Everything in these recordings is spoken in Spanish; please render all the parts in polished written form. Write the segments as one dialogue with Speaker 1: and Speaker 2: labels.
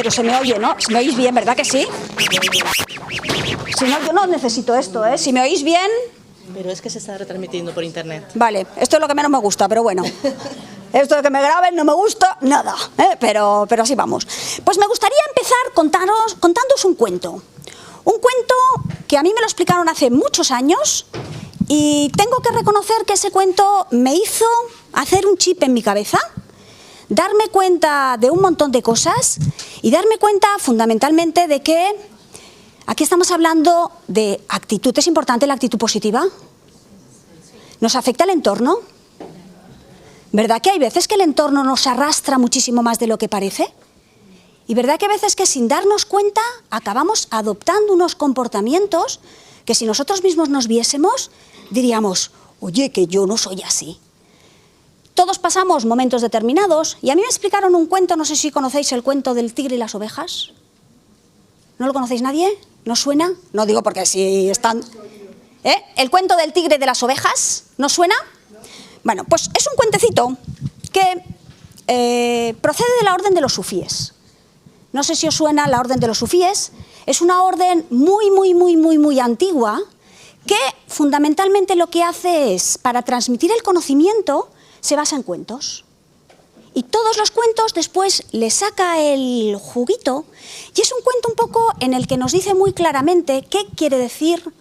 Speaker 1: Pero se me oye, ¿no? ¿Me oís bien, verdad que sí? Si no, yo no necesito esto, ¿eh? Si me oís bien...
Speaker 2: Pero es que se está retransmitiendo por internet.
Speaker 1: Vale, esto es lo que menos me gusta, pero bueno. Esto de que me graben no me gusta nada, ¿eh? Pero así vamos. Pues me gustaría empezar contándoos un cuento. Un cuento que a mí me lo explicaron hace muchos años y tengo que reconocer que ese cuento me hizo hacer un chip en mi cabeza, darme cuenta de un montón de cosas y darme cuenta fundamentalmente de que aquí estamos hablando de actitud. ¿Es importante la actitud positiva? ¿Nos afecta el entorno? ¿Verdad que hay veces que el entorno nos arrastra muchísimo más de lo que parece? ¿Y verdad que hay veces que sin darnos cuenta acabamos adoptando unos comportamientos que si nosotros mismos nos viésemos diríamos, oye, que yo no soy así? Todos pasamos momentos determinados y a mí me explicaron un cuento, no sé si conocéis el cuento del tigre y las ovejas. ¿No lo conocéis nadie? ¿No suena? No digo porque si están... ¿El cuento del tigre y de las ovejas? ¿No suena? Bueno, pues es un cuentecito que procede de la orden de los sufíes. No sé si os suena la orden de los sufíes. Es una orden muy antigua que fundamentalmente lo que hace es, para transmitir el conocimiento, se basa en cuentos. Y todos los cuentos después le saca el juguito y es un cuento un poco en el que nos dice muy claramente qué quiere decir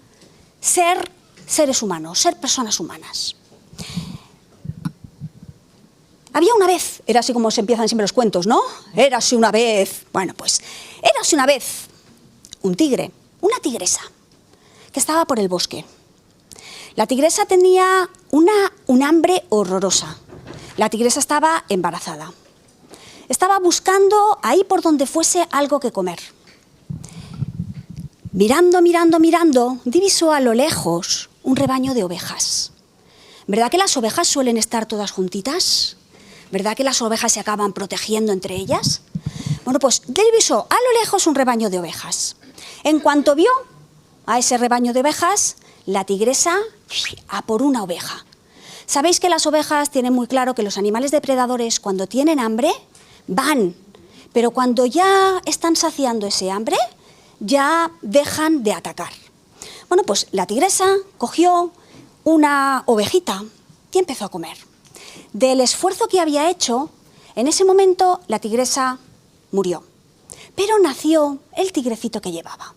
Speaker 1: ser seres humanos, ser personas humanas. Había una vez, era así como se empiezan siempre los cuentos, ¿no? Érase una vez, bueno pues, érase una vez un tigre, una tigresa, que estaba por el bosque. La tigresa tenía un hambre horrorosa. La tigresa estaba embarazada. Estaba buscando ahí por donde fuese algo que comer. Mirando, divisó a lo lejos un rebaño de ovejas. ¿Verdad que las ovejas suelen estar todas juntitas? ¿Verdad que las ovejas se acaban protegiendo entre ellas? Bueno, pues divisó a lo lejos un rebaño de ovejas. En cuanto vio a ese rebaño de ovejas, la tigresa a por una oveja. Sabéis que las ovejas tienen muy claro que los animales depredadores cuando tienen hambre van, pero cuando ya están saciando ese hambre ya dejan de atacar. Bueno, pues la tigresa cogió una ovejita y empezó a comer. Del esfuerzo que había hecho, en ese momento la tigresa murió, pero nació el tigrecito que llevaba.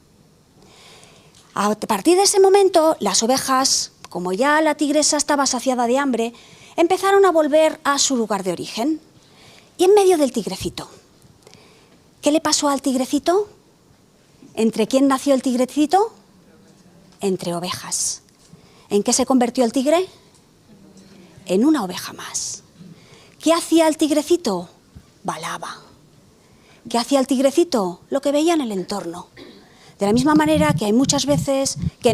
Speaker 1: A partir de ese momento, las ovejas, como ya la tigresa estaba saciada de hambre, empezaron a volver a su lugar de origen. Y en medio del tigrecito, ¿qué le pasó al tigrecito? ¿Entre quién nació el tigrecito? Entre ovejas. ¿En qué se convirtió el tigre? En una oveja más. ¿Qué hacía el tigrecito? Balaba. ¿Qué hacía el tigrecito? Lo que veía en el entorno. De la misma manera que hay muchas veces que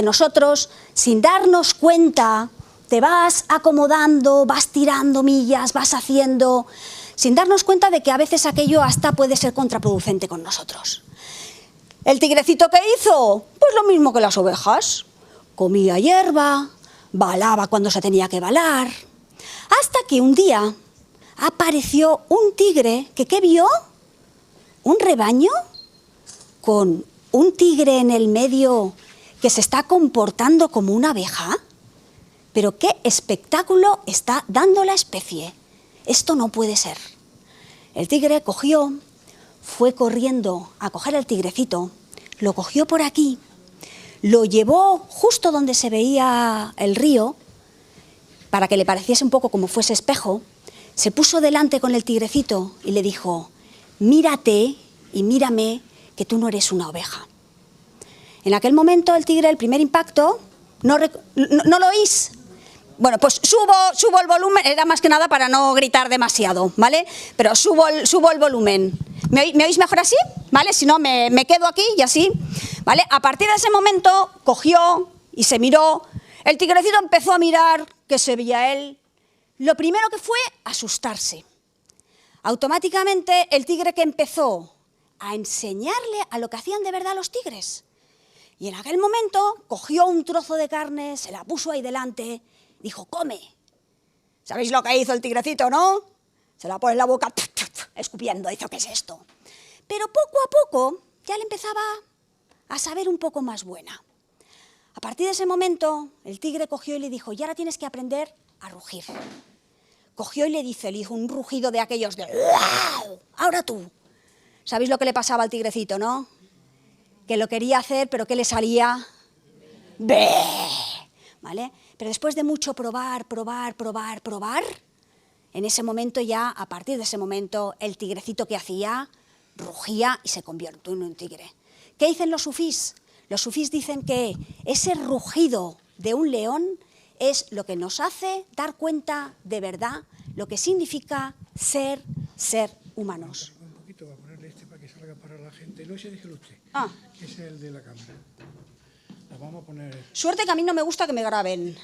Speaker 1: nosotros, sin darnos cuenta, te vas acomodando, vas tirando millas, vas haciendo, sin darnos cuenta de que a veces aquello hasta puede ser contraproducente con nosotros. ¿El tigrecito qué hizo? Pues lo mismo que las ovejas. Comía hierba, balaba cuando se tenía que balar, hasta que un día apareció un tigre que ¿qué vio? Un rebaño con un tigre en el medio que se está comportando como una abeja. Pero qué espectáculo está dando la especie. Esto no puede ser. El tigre cogió, fue corriendo a coger al tigrecito, lo cogió por aquí, lo llevó justo donde se veía el río, para que le pareciese un poco como fuese espejo, se puso delante con el tigrecito y le dijo, mírate y mírame que tú no eres una oveja. En aquel momento el tigre, el primer impacto, ¿no lo oís? Bueno, pues subo el volumen, era más que nada para no gritar demasiado, ¿vale? Pero subo el volumen. ¿Me oís mejor así? ¿Vale? Si no, me quedo aquí y así, ¿vale? A partir de ese momento, cogió y se miró. El tigrecito empezó a mirar qué se veía él. Lo primero que fue asustarse. Automáticamente el tigre que empezó a enseñarle a lo que hacían de verdad los tigres. Y en aquel momento cogió un trozo de carne, se la puso ahí delante, dijo, come. ¿Sabéis lo que hizo el tigrecito, no? Se la pone en la boca, escupiendo, dice, ¿qué es esto? Pero poco a poco ya le empezaba a saber un poco más buena. A partir de ese momento, el tigre cogió y le dijo, y ahora tienes que aprender a rugir. Cogió y le dijo un rugido de aquellos de ¡wow! Ahora tú. ¿Sabéis lo que le pasaba al tigrecito, no? Que lo quería hacer, pero ¿qué le salía? ¡Bé! ¿Vale? Pero después de mucho probar, en ese momento ya, a partir de ese momento, el tigrecito que hacía, rugía y se convirtió en un tigre. ¿Qué dicen los sufís? Los sufís dicen que ese rugido de un león es lo que nos hace dar cuenta de verdad lo que significa ser humanos.
Speaker 3: Un poquito, va a ponerle para que salga para la gente. No, ese déjelo usted, que es el de la cámara. La vamos a poner...
Speaker 1: Suerte que a mí no me gusta que me graben,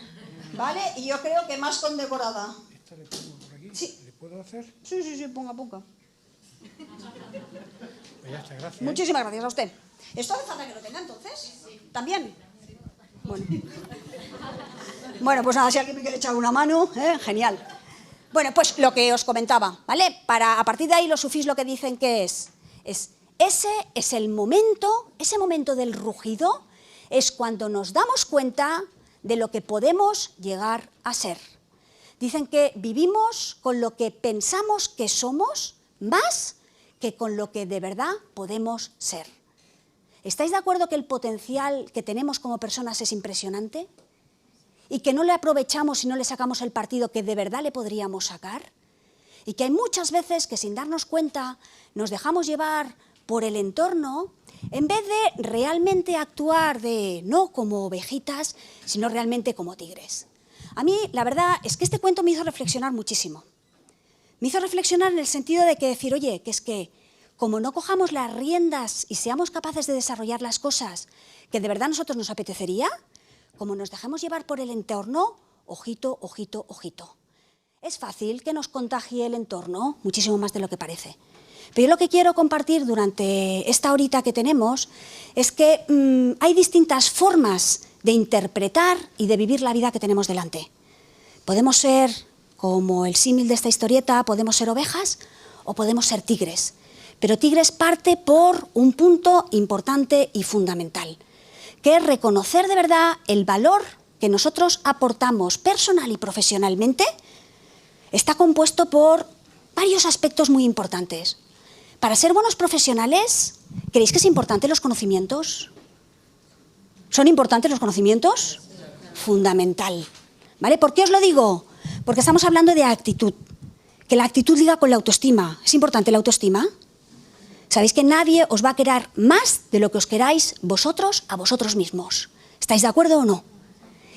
Speaker 1: ¿vale? Y yo creo que más condecorada.
Speaker 3: Esta le pongo por aquí.
Speaker 1: Sí.
Speaker 3: ¿Le puedo hacer?
Speaker 1: Sí, ponga.
Speaker 3: Pues ya está, gracias.
Speaker 1: Muchísimas gracias a usted. ¿Esto hace falta que lo tenga entonces? Sí. ¿También? Bueno, pues nada, si alguien me quiere echar una mano, genial. Bueno, pues lo que os comentaba, ¿vale? A partir de ahí los sufís lo que dicen que ese es el momento, ese momento del rugido, es cuando nos damos cuenta de lo que podemos llegar a ser. Dicen que vivimos con lo que pensamos que somos más que con lo que de verdad podemos ser. ¿Estáis de acuerdo que el potencial que tenemos como personas es impresionante? ¿Y que no le aprovechamos y no le sacamos el partido que de verdad le podríamos sacar? Y que hay muchas veces que sin darnos cuenta nos dejamos llevar por el entorno en vez de realmente actuar no como ovejitas, sino realmente como tigres. A mí la verdad es que este cuento me hizo reflexionar muchísimo. Me hizo reflexionar en el sentido de que decir, oye, que es que como no cojamos las riendas y seamos capaces de desarrollar las cosas que de verdad a nosotros nos apetecería, como nos dejemos llevar por el entorno, ojito. Es fácil que nos contagie el entorno, muchísimo más de lo que parece. Pero yo lo que quiero compartir durante esta horita que tenemos es que hay distintas formas de interpretar y de vivir la vida que tenemos delante. Podemos ser, como el símil de esta historieta, podemos ser ovejas o podemos ser tigres. Pero tigres parte por un punto importante y fundamental, que es reconocer de verdad el valor que nosotros aportamos personal y profesionalmente. Está compuesto por varios aspectos muy importantes. Para ser buenos profesionales, ¿creéis que es importante los conocimientos? ¿Son importantes los conocimientos? Fundamental. ¿Vale? ¿Por qué os lo digo? Porque estamos hablando de actitud. Que la actitud liga con la autoestima. ¿Es importante la autoestima? Sabéis que nadie os va a querer más de lo que os queráis vosotros a vosotros mismos. ¿Estáis de acuerdo o no?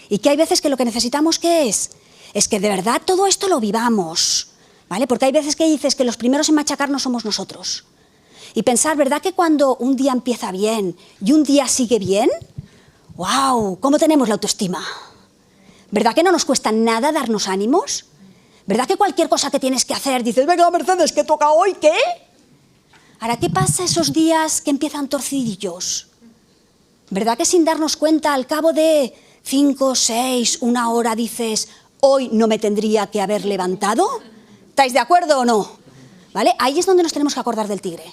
Speaker 1: Y que hay veces que lo que necesitamos, ¿qué es? Es que de verdad todo esto lo vivamos, ¿vale? Porque hay veces que dices que los primeros en machacarnos somos nosotros. Y pensar, ¿verdad que cuando un día empieza bien y un día sigue bien? ¡Wow! ¿Cómo tenemos la autoestima? ¿Verdad que no nos cuesta nada darnos ánimos? ¿Verdad que cualquier cosa que tienes que hacer dices, venga Mercedes, ¿qué toca hoy? ¿Qué? Ahora, ¿qué pasa esos días que empiezan torcidillos? ¿Verdad que sin darnos cuenta, al cabo de 5, 6, 1 hora dices, hoy no me tendría que haber levantado? ¿Estáis de acuerdo o no? ¿Vale? Ahí es donde nos tenemos que acordar del tigre.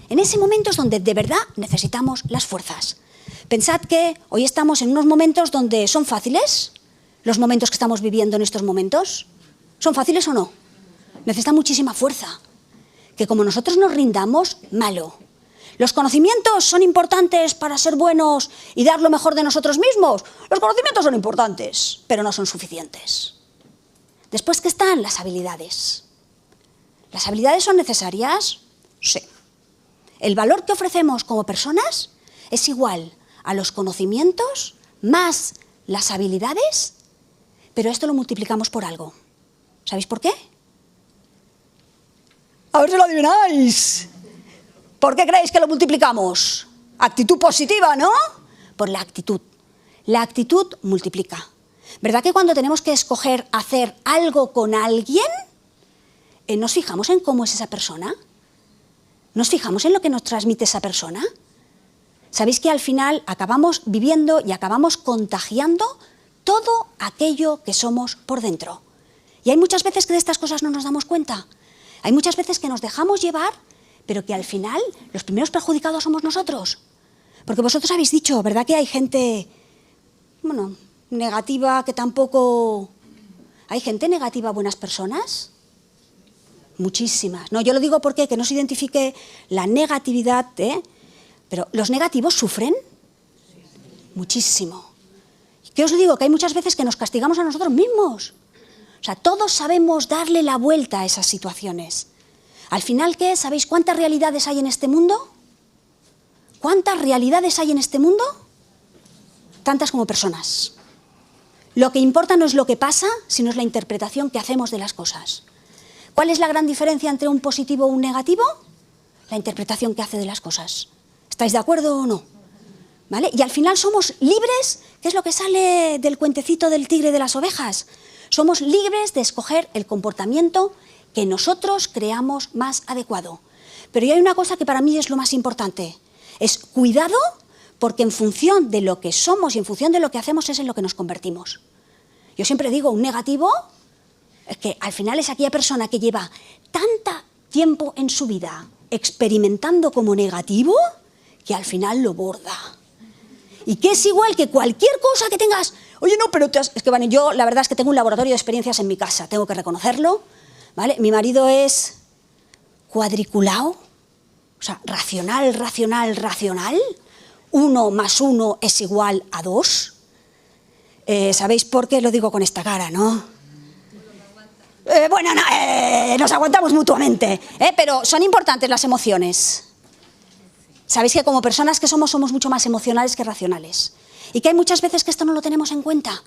Speaker 1: En ese momento es donde de verdad necesitamos las fuerzas. Pensad que hoy estamos en unos momentos donde son fáciles, los momentos que estamos viviendo en estos momentos. ¿Son fáciles o no? Necesita muchísima fuerza. Que como nosotros nos rindamos, malo. ¿Los conocimientos son importantes para ser buenos y dar lo mejor de nosotros mismos? Los conocimientos son importantes, pero no son suficientes. Después, ¿qué están? Las habilidades. ¿Las habilidades son necesarias? Sí. El valor que ofrecemos como personas es igual a los conocimientos más las habilidades, pero esto lo multiplicamos por algo. ¿Sabéis por qué? A ver si lo adivináis. ¿Por qué creéis que lo multiplicamos? Actitud positiva, ¿no? Por la actitud. La actitud multiplica. ¿Verdad que cuando tenemos que escoger hacer algo con alguien, nos fijamos en cómo es esa persona? ¿Nos fijamos en lo que nos transmite esa persona? ¿Sabéis que al final acabamos viviendo y acabamos contagiando todo aquello que somos por dentro? Y hay muchas veces que de estas cosas no nos damos cuenta. Hay muchas veces que nos dejamos llevar, pero que al final los primeros perjudicados somos nosotros. Porque vosotros habéis dicho, ¿verdad que hay gente, bueno, negativa que tampoco... ¿Hay gente negativa, buenas personas? Muchísimas. No, yo lo digo porque que no se identifique la negatividad, pero ¿los negativos sufren? Muchísimo. ¿Qué os digo? Que hay muchas veces que nos castigamos a nosotros mismos. O sea, todos sabemos darle la vuelta a esas situaciones. Al final, ¿qué? ¿Sabéis cuántas realidades hay en este mundo? ¿Cuántas realidades hay en este mundo? Tantas como personas. Lo que importa no es lo que pasa, sino es la interpretación que hacemos de las cosas. ¿Cuál es la gran diferencia entre un positivo o un negativo? La interpretación que hace de las cosas. ¿Estáis de acuerdo o no? ¿Vale? Y al final somos libres, ¿qué es lo que sale del cuentecito del tigre y de las ovejas? Somos libres de escoger el comportamiento que nosotros creamos más adecuado. Pero hay una cosa que para mí es lo más importante. Es cuidado, porque en función de lo que somos y en función de lo que hacemos es en lo que nos convertimos. Yo siempre digo, un negativo es que al final es aquella persona que lleva tanto tiempo en su vida experimentando como negativo que al final lo borda. Y que es igual que cualquier cosa que tengas. Oye, no, pero es que bueno, yo la verdad es que tengo un laboratorio de experiencias en mi casa, tengo que reconocerlo, ¿vale? Mi marido es cuadriculado, o sea, racional, racional, racional. 1 más 1 es igual a 2. ¿Sabéis por qué lo digo con esta cara, no? Bueno, no, nos aguantamos mutuamente, pero son importantes las emociones. Sabéis que como personas que somos mucho más emocionales que racionales. Y que hay muchas veces que esto no lo tenemos en cuenta,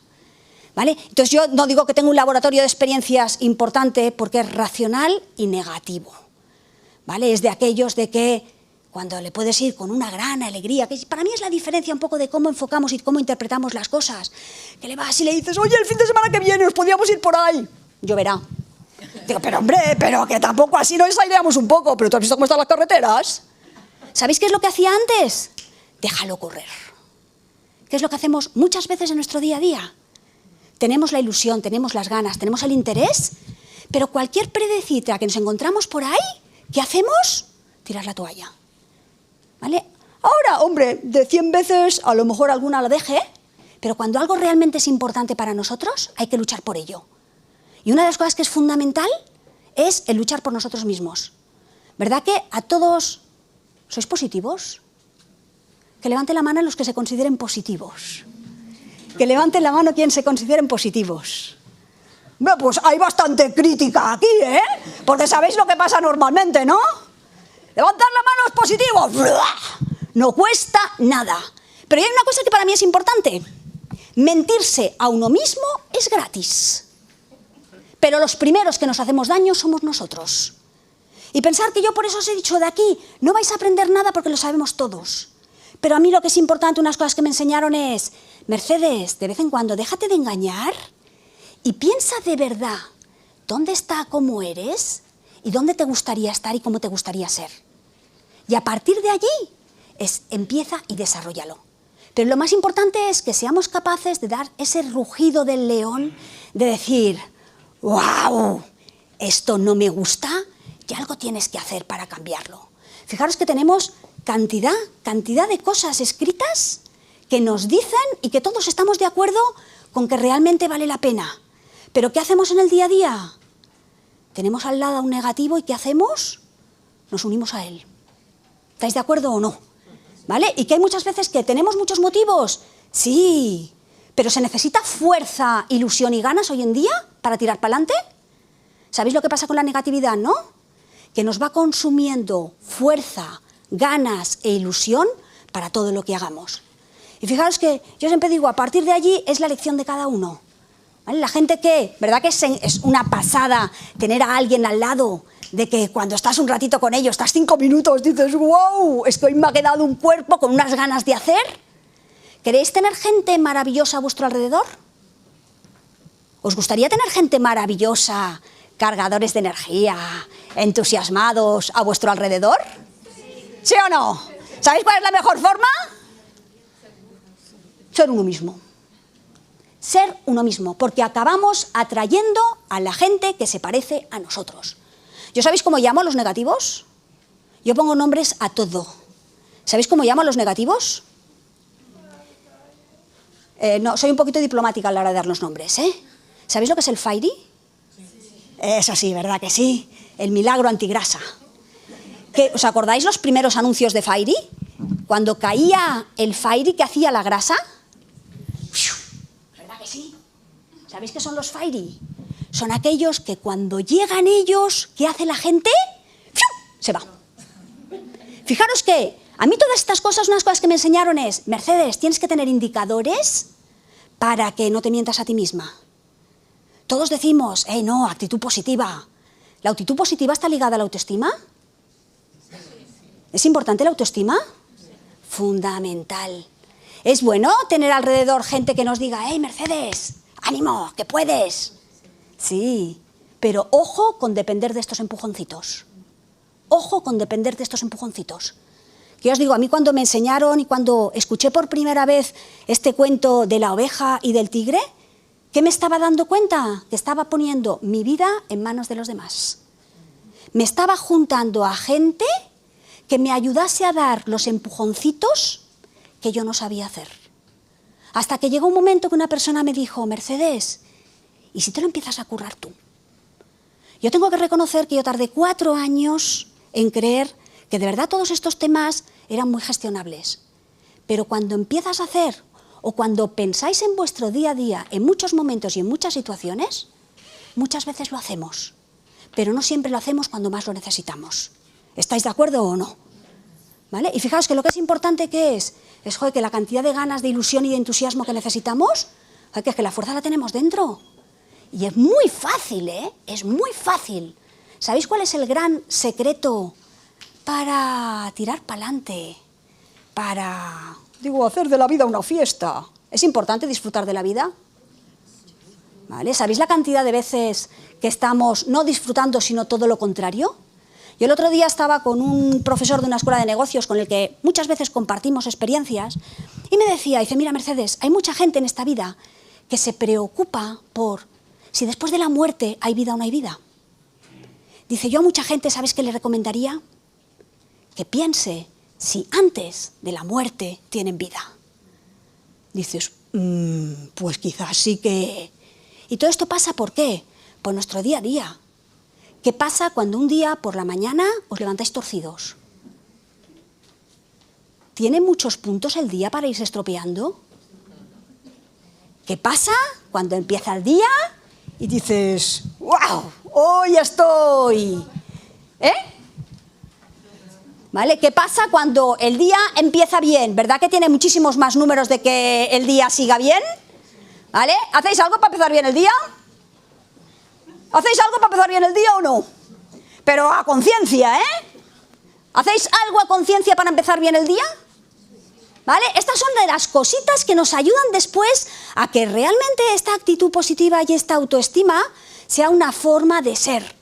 Speaker 1: ¿vale? Entonces yo no digo que tengo un laboratorio de experiencias importante porque es racional y negativo, ¿vale? Es de aquellos de que cuando le puedes ir con una gran alegría, que para mí es la diferencia un poco de cómo enfocamos y cómo interpretamos las cosas, que le vas y le dices, oye, el fin de semana que viene nos podríamos ir por ahí. Lloverá. Digo, pero hombre, pero que tampoco así nos aireamos un poco, pero ¿tú has visto cómo están las carreteras? ¿Sabéis qué es lo que hacía antes? Déjalo correr. ¿Qué es lo que hacemos muchas veces en nuestro día a día? Tenemos la ilusión, tenemos las ganas, tenemos el interés, pero cualquier predecita que nos encontramos por ahí, ¿qué hacemos? Tirar la toalla. ¿Vale? Ahora, hombre, de 100 veces a lo mejor alguna la deje, pero cuando algo realmente es importante para nosotros, hay que luchar por ello. Y una de las cosas que es fundamental es el luchar por nosotros mismos. ¿Verdad que a todos sois positivos? Que levanten la mano los que se consideren positivos. Que levanten la mano quien se consideren positivos. Bueno, pues hay bastante crítica aquí, ¿eh? Porque sabéis lo que pasa normalmente, ¿no? Levantar la mano es positivo. No cuesta nada. Pero hay una cosa que para mí es importante. Mentirse a uno mismo es gratis. Pero los primeros que nos hacemos daño somos nosotros. Y pensar que yo por eso os he dicho de aquí, no vais a aprender nada porque lo sabemos todos. Pero a mí lo que es importante, unas cosas que me enseñaron es, Mercedes, de vez en cuando déjate de engañar y piensa de verdad dónde está cómo eres y dónde te gustaría estar y cómo te gustaría ser. Y a partir de allí, empieza y desarróllalo. Pero lo más importante es que seamos capaces de dar ese rugido del león, de decir, ¡wow! Esto no me gusta y algo tienes que hacer para cambiarlo. Fijaros que tenemos cantidad de cosas escritas que nos dicen y que todos estamos de acuerdo con que realmente vale la pena. Pero ¿qué hacemos en el día a día? Tenemos al lado un negativo y ¿qué hacemos? Nos unimos a él. ¿Estáis de acuerdo o no? ¿Vale? Y que hay muchas veces que tenemos muchos motivos. Sí, pero ¿se necesita fuerza, ilusión y ganas hoy en día para tirar para adelante? ¿Sabéis lo que pasa con la negatividad, no? Que nos va consumiendo fuerza, ganas e ilusión para todo lo que hagamos. Y fijaros que yo siempre digo, a partir de allí es la elección de cada uno. ¿Vale? La gente que, ¿verdad que es una pasada tener a alguien al lado, de que cuando estás un ratito con ellos, estás 5 minutos, dices, wow, es que hoy me ha quedado un cuerpo con unas ganas de hacer? ¿Queréis tener gente maravillosa a vuestro alrededor? ¿Os gustaría tener gente maravillosa, cargadores de energía, entusiasmados a vuestro alrededor? ¿Sí o no? ¿Sabéis cuál es la mejor forma? Ser uno mismo. Ser uno mismo, porque acabamos atrayendo a la gente que se parece a nosotros. ¿Yo sabéis cómo llamo a los negativos? Yo pongo nombres a todo. ¿Sabéis cómo llamo a los negativos? No, soy un poquito diplomática a la hora de dar los nombres, ¿eh? ¿Sabéis lo que es el Fairy? Eso sí, ¿verdad que sí? El milagro antigrasa. ¿Os acordáis los primeros anuncios de Fairy? Cuando caía el Fairy, ¿qué hacía la grasa? ¿Verdad que sí? ¿Sabéis qué son los Fairy? Son aquellos que cuando llegan ellos, ¿qué hace la gente? Se va. Fijaros que a mí todas estas cosas, unas cosas que me enseñaron es, Mercedes, tienes que tener indicadores para que no te mientas a ti misma. Todos decimos, no, actitud positiva. ¿La actitud positiva está ligada a la autoestima? ¿Es importante la autoestima? Fundamental. ¿Es bueno tener alrededor gente que nos diga, Mercedes, ánimo, que puedes? Sí, pero ojo con depender de estos empujoncitos. Ojo con depender de estos empujoncitos. Que os digo, a mí cuando me enseñaron y cuando escuché por primera vez este cuento de la oveja y del tigre, ¿qué me estaba dando cuenta? Que estaba poniendo mi vida en manos de los demás. Me estaba juntando a gente que me ayudase a dar los empujoncitos que yo no sabía hacer. Hasta que llegó un momento que una persona me dijo, Mercedes, ¿y si te lo empiezas a currar tú? Yo tengo que reconocer que yo tardé 4 años en creer que de verdad todos estos temas eran muy gestionables. Pero cuando empiezas a hacer, o cuando pensáis en vuestro día a día, en muchos momentos y en muchas situaciones, muchas veces lo hacemos, pero no siempre lo hacemos cuando más lo necesitamos. ¿Estáis de acuerdo o no? ¿Vale? Y fijaos que lo que es importante que es joder, que la cantidad de ganas, de ilusión y de entusiasmo que necesitamos, que es que la fuerza la tenemos dentro. Y es muy fácil, ¿eh? Es muy fácil. ¿Sabéis cuál es el gran secreto para tirar para adelante? Para, hacer de la vida una fiesta. ¿Es importante disfrutar de la vida? ¿Vale? ¿Sabéis la cantidad de veces que estamos no disfrutando, sino todo lo contrario? Yo el otro día estaba con un profesor de una escuela de negocios con el que muchas veces compartimos experiencias y me decía, dice, mira Mercedes, hay mucha gente en esta vida que se preocupa por si después de la muerte hay vida o no hay vida. Dice, yo a mucha gente, ¿sabes qué le recomendaría? Que piense si antes de la muerte tienen vida. Dices, pues quizás sí que... ¿Y todo esto pasa por qué? Por nuestro día a día. ¿Qué pasa cuando un día por la mañana os levantáis torcidos? ¿Tiene muchos puntos el día para irse estropeando? ¿Qué pasa cuando empieza el día y dices, wow, hoy estoy? ¿Vale? ¿Qué pasa cuando el día empieza bien? ¿Verdad que tiene muchísimos más números de que el día siga bien? ¿Vale? ¿Hacéis algo para empezar bien el día? ¿Hacéis algo para empezar bien el día o no? Pero a conciencia, ¿eh? ¿Hacéis algo a conciencia para empezar bien el día? ¿Vale? Estas son de las cositas que nos ayudan después a que realmente esta actitud positiva y esta autoestima sea una forma de ser,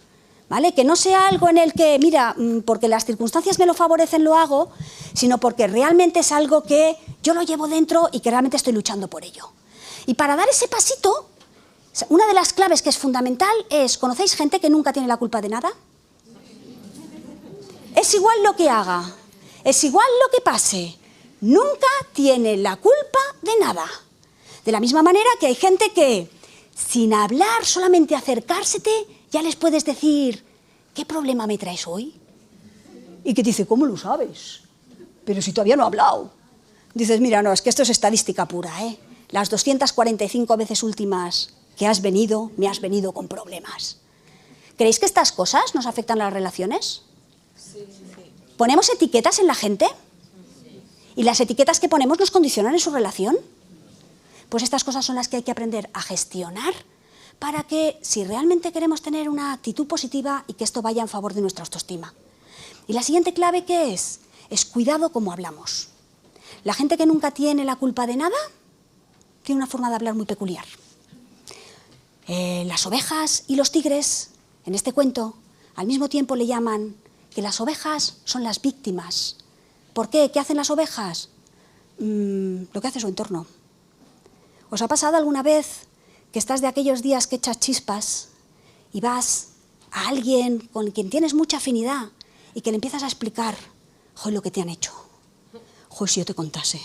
Speaker 1: ¿vale? Que no sea algo en el que, mira, porque las circunstancias me lo favorecen, lo hago, sino porque realmente es algo que yo lo llevo dentro y que realmente estoy luchando por ello. Y para dar ese pasito, una de las claves que es fundamental es, ¿conocéis gente que nunca tiene la culpa de nada? Es igual lo que haga, es igual lo que pase, nunca tiene la culpa de nada. De la misma manera que hay gente que, sin hablar, solamente acercársete, ya les puedes decir, ¿qué problema me traes hoy? Y que te dice, ¿cómo lo sabes? Pero si todavía no he hablado. Dices, mira, no, es que esto es estadística pura, ¿eh? Las 245 veces últimas que has venido, me has venido con problemas. ¿Creéis que estas cosas nos afectan a las relaciones? Sí. ¿Ponemos etiquetas en la gente? ¿Y las etiquetas que ponemos nos condicionan en su relación? Pues estas cosas son las que hay que aprender a gestionar para que, si realmente queremos tener una actitud positiva y que esto vaya en favor de nuestra autoestima. Y la siguiente clave, ¿qué es? Es cuidado cómo hablamos. La gente que nunca tiene la culpa de nada tiene una forma de hablar muy peculiar. Las ovejas y los tigres, en este cuento, al mismo tiempo le llaman que las ovejas son las víctimas. ¿Por qué? ¿Qué hacen las ovejas? Lo que hace su entorno. ¿Os ha pasado alguna vez que estás de aquellos días que echas chispas y vas a alguien con quien tienes mucha afinidad y que le empiezas a explicar, joder, lo que te han hecho. Joder, si yo te contase,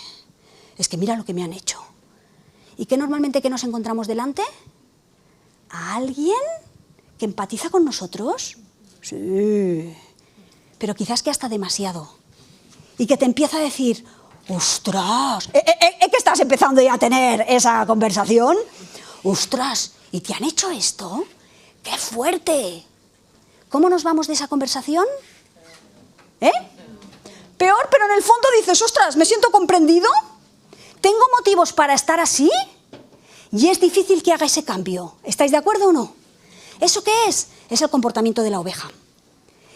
Speaker 1: es que mira lo que me han hecho. ¿Y qué normalmente que nos encontramos delante? ¿A alguien que empatiza con nosotros? Sí, pero quizás que hasta demasiado. Y que te empieza a decir, ¡ostras! ¿Que estás empezando ya a tener esa conversación? ¡Ostras! ¿Y te han hecho esto? ¡Qué fuerte! ¿Cómo nos vamos de esa conversación? Peor, pero en el fondo dices, ¡ostras! ¿Me siento comprendido? ¿Tengo motivos para estar así? Y es difícil que haga ese cambio. ¿Estáis de acuerdo o no? ¿Eso qué es? Es el comportamiento de la oveja.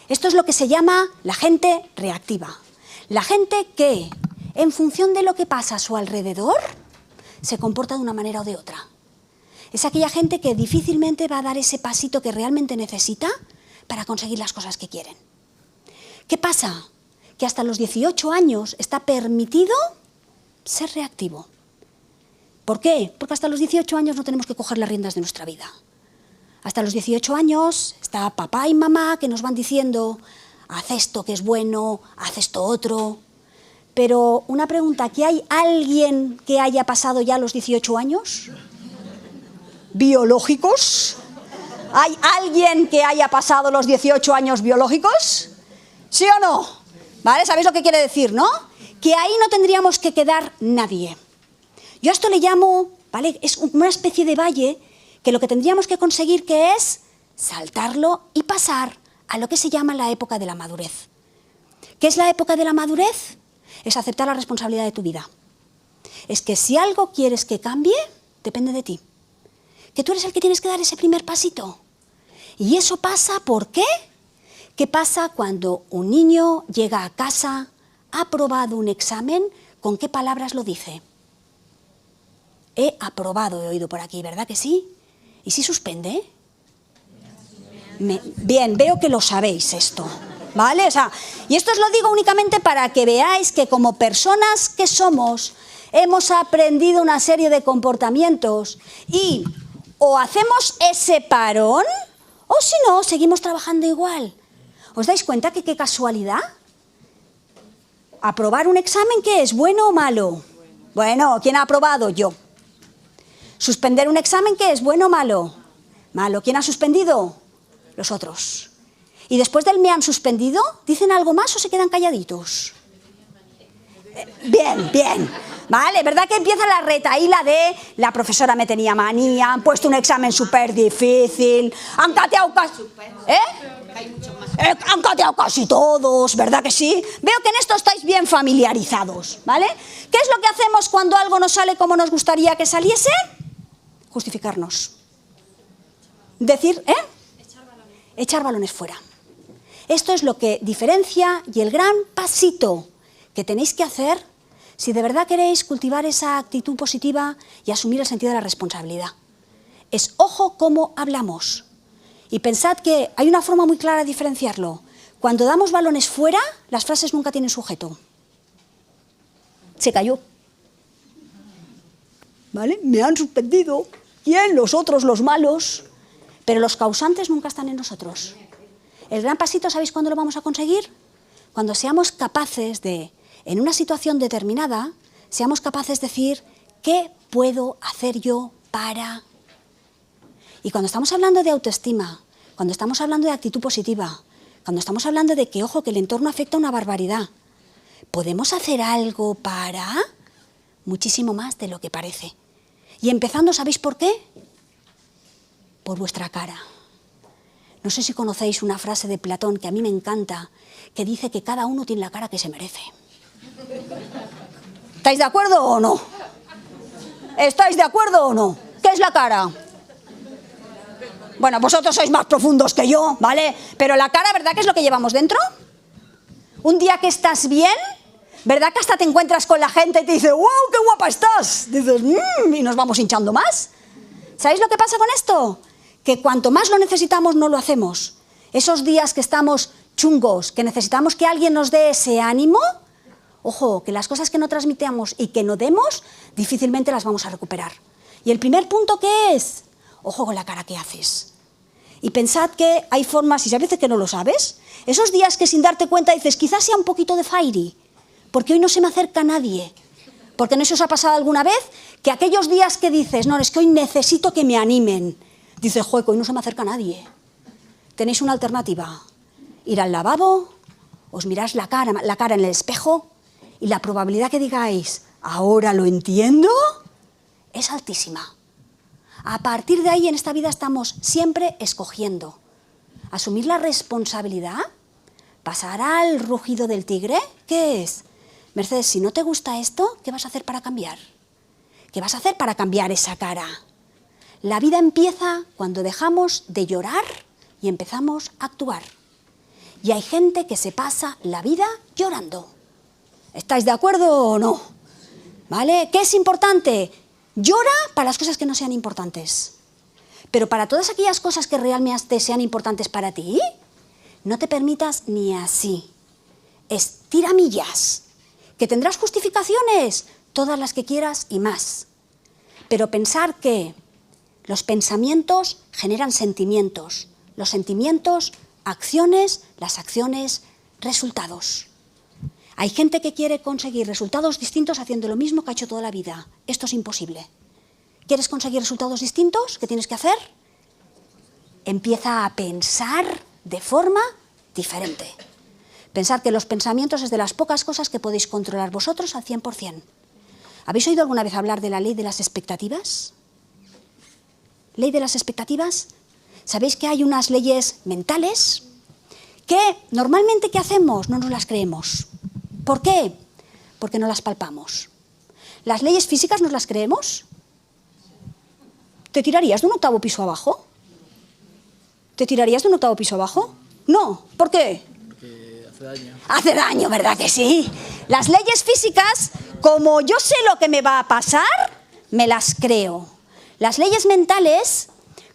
Speaker 1: Esto es lo que se llama la gente reactiva. La gente que, en función de lo que pasa a su alrededor, se comporta de una manera o de otra. Es aquella gente que difícilmente va a dar ese pasito que realmente necesita para conseguir las cosas que quieren. ¿Qué pasa? Que hasta los 18 años está permitido ser reactivo. ¿Por qué? Porque hasta los 18 años no tenemos que coger las riendas de nuestra vida. Hasta los 18 años está papá y mamá que nos van diciendo, haz esto que es bueno, haz esto otro. Pero una pregunta, ¿que hay alguien que haya pasado ya los 18 años? ¿Biológicos? ¿Hay alguien que haya pasado los 18 años biológicos? ¿Sí o no? ¿Vale? ¿Sabéis lo que quiere decir, no? Que ahí no tendríamos que quedar nadie. Yo a esto le llamo, ¿vale? Es una especie de valle que lo que tendríamos que conseguir que es saltarlo y pasar a lo que se llama la época de la madurez. ¿Qué es la época de la madurez? Es aceptar la responsabilidad de tu vida. Es que si algo quieres que cambie, depende de ti. Que tú eres el que tienes que dar ese primer pasito. Y eso pasa, ¿por qué? ¿Qué pasa cuando un niño llega a casa, ha aprobado un examen? ¿Con qué palabras lo dice? He aprobado, he oído por aquí, ¿verdad que sí? ¿Y si suspende? Bien, veo que lo sabéis esto, ¿vale? O sea, y esto os lo digo únicamente para que veáis que como personas que somos, hemos aprendido una serie de comportamientos y o hacemos ese parón o si no, seguimos trabajando igual. ¿Os dais cuenta que qué casualidad? ¿Aprobar un examen qué es? ¿Bueno o malo? Bueno, ¿quién ha aprobado? Yo. ¿Suspender un examen qué es? ¿Bueno o malo? Malo. ¿Quién ha suspendido? Los otros. Y después del me han suspendido, ¿dicen algo más o se quedan calladitos? Bien, bien. Vale, ¿verdad que empieza la retahíla de la profesora me tenía manía, han puesto un examen súper difícil, han cateado casi... han cateado casi todos, ¿verdad que sí? Veo que en esto estáis bien familiarizados, ¿vale? ¿Qué es lo que hacemos cuando algo no sale como nos gustaría que saliese? Justificarnos. Decir, echar balones fuera. Esto es lo que diferencia y el gran pasito que tenéis que hacer si de verdad queréis cultivar esa actitud positiva y asumir el sentido de la responsabilidad. Es ojo cómo hablamos. Y pensad que hay una forma muy clara de diferenciarlo. Cuando damos balones fuera, las frases nunca tienen sujeto. Se cayó. ¿Vale? Me han suspendido. ¿Quién? Los otros, los malos. Pero los causantes nunca están en nosotros. El gran pasito, ¿sabéis cuándo lo vamos a conseguir? Cuando seamos capaces de, en una situación determinada, seamos capaces de decir, ¿qué puedo hacer yo para...? Y cuando estamos hablando de autoestima, cuando estamos hablando de actitud positiva, cuando estamos hablando de que, ojo, que el entorno afecta una barbaridad, ¿podemos hacer algo para...? Muchísimo más de lo que parece. Y empezando, ¿sabéis por qué? Por vuestra cara. No sé si conocéis una frase de Platón que a mí me encanta, que dice que cada uno tiene la cara que se merece. ¿Estáis de acuerdo o no? ¿Estáis de acuerdo o no? ¿Qué es la cara? Bueno, vosotros sois más profundos que yo, ¿vale? Pero la cara, ¿verdad que es lo que llevamos dentro? Un día que estás bien, ¿verdad que hasta te encuentras con la gente y te dice, ¡wow, qué guapa estás! Dices, y nos vamos hinchando más. ¿Sabéis lo que pasa con esto? Que cuanto más lo necesitamos, no lo hacemos. Esos días que estamos chungos, que necesitamos que alguien nos dé ese ánimo, ojo, que las cosas que no transmitamos y que no demos, difícilmente las vamos a recuperar. Y el primer punto, ¿qué es? Ojo con la cara que haces. Y pensad que hay formas, y a veces que no lo sabes, esos días que sin darte cuenta dices, quizás sea un poquito de fairy, porque hoy no se me acerca nadie. Porque no se os ha pasado alguna vez que aquellos días que dices, no, es que hoy necesito que me animen. Dices, joder, hoy no se me acerca nadie. Tenéis una alternativa. Ir al lavabo, os miráis la cara en el espejo y la probabilidad que digáis, ahora lo entiendo, es altísima. A partir de ahí en esta vida estamos siempre escogiendo. Asumir la responsabilidad, pasar al rugido del tigre, ¿qué es? Mercedes, si no te gusta esto, ¿qué vas a hacer para cambiar? ¿Qué vas a hacer para cambiar esa cara? La vida empieza cuando dejamos de llorar y empezamos a actuar. Y hay gente que se pasa la vida llorando. ¿Estáis de acuerdo o no? ¿Vale? ¿Qué es importante? Llora para las cosas que no sean importantes. Pero para todas aquellas cosas que realmente sean importantes para ti, no te permitas ni así. Estira millas. ¿Que tendrás justificaciones? Todas las que quieras y más. Pero pensar que los pensamientos generan sentimientos. Los sentimientos, acciones, las acciones, resultados. Hay gente que quiere conseguir resultados distintos haciendo lo mismo que ha hecho toda la vida. Esto es imposible. ¿Quieres conseguir resultados distintos? ¿Qué tienes que hacer? Empieza a pensar de forma diferente. Pensar que los pensamientos es de las pocas cosas que podéis controlar vosotros al 100%. ¿Habéis oído alguna vez hablar de la ley de las expectativas? ¿Ley de las expectativas? ¿Sabéis que hay unas leyes mentales que normalmente ¿qué hacemos? No nos las creemos. ¿Por qué? Porque no las palpamos. ¿Las leyes físicas nos las creemos? ¿Te tirarías de un 8º piso abajo? ¿Te tirarías de un 8º piso abajo? No. ¿Por qué?
Speaker 4: Porque hace daño.
Speaker 1: Hace daño, ¿verdad que sí? Las leyes físicas, como yo sé lo que me va a pasar, me las creo. Las leyes mentales,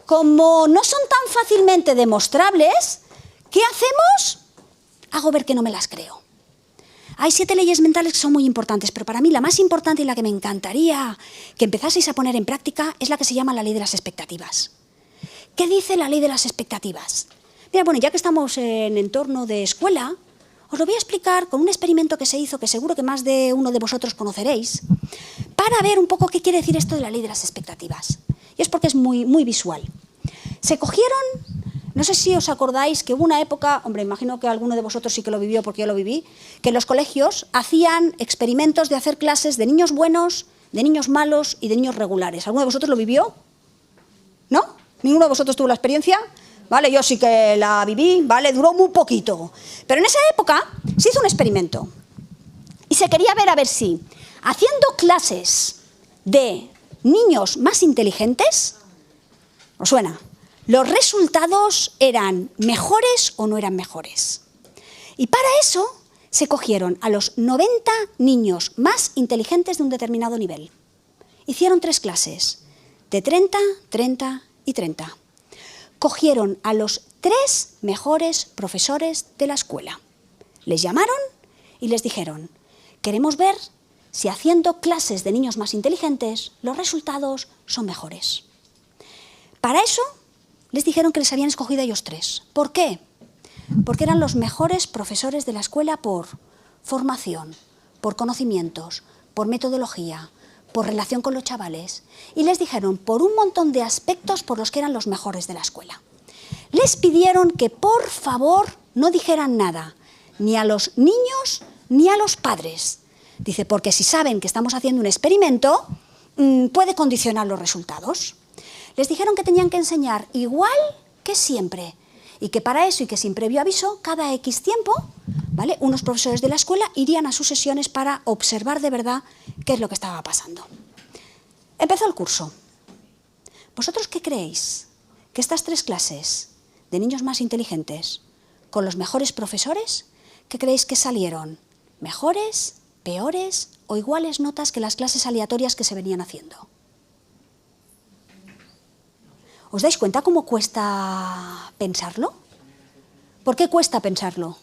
Speaker 1: como no son tan fácilmente demostrables, ¿qué hacemos? Hago ver que no me las creo. Hay 7 leyes mentales que son muy importantes, pero para mí la más importante y la que me encantaría que empezaseis a poner en práctica es la que se llama la ley de las expectativas. ¿Qué dice la ley de las expectativas? Mira, bueno, ya que estamos en entorno de escuela, os lo voy a explicar con un experimento que se hizo, que seguro que más de uno de vosotros conoceréis, para ver un poco qué quiere decir esto de la ley de las expectativas. Y es porque es muy, muy visual. Se cogieron, no sé si os acordáis que hubo una época, hombre, imagino que alguno de vosotros sí que lo vivió porque yo lo viví, que en los colegios hacían experimentos de hacer clases de niños buenos, de niños malos y de niños regulares. ¿Alguno de vosotros lo vivió? ¿No? ¿Ninguno de vosotros tuvo la experiencia? Vale, yo sí que la viví, vale, duró muy poquito. Pero en esa época se hizo un experimento y se quería ver a ver si, haciendo clases de niños más inteligentes, ¿os suena? Los resultados eran mejores o no eran mejores. Y para eso se cogieron a los 90 niños más inteligentes de un determinado nivel. Hicieron 3 clases, de 30, 30 y 30. Cogieron a los 3 mejores profesores de la escuela. Les llamaron y les dijeron, queremos ver si haciendo clases de niños más inteligentes los resultados son mejores. Para eso les dijeron que les habían escogido a ellos 3. ¿Por qué? Porque eran los mejores profesores de la escuela por formación, por conocimientos, por metodología, por relación con los chavales. Y les dijeron por un montón de aspectos por los que eran los mejores de la escuela. Les pidieron que por favor no dijeran nada, ni a los niños ni a los padres. Dice, porque si saben que estamos haciendo un experimento, puede condicionar los resultados. Les dijeron que tenían que enseñar igual que siempre y que para eso y que sin previo aviso, cada X tiempo, ¿vale?, unos profesores de la escuela irían a sus sesiones para observar de verdad qué es lo que estaba pasando. Empezó el curso. ¿Vosotros qué creéis? ¿Que estas 3 clases de niños más inteligentes con los mejores profesores, qué creéis que salieron? ¿Mejores, peores o iguales notas que las clases aleatorias que se venían haciendo? ¿Os dais cuenta cómo cuesta pensarlo? ¿Por qué cuesta pensarlo?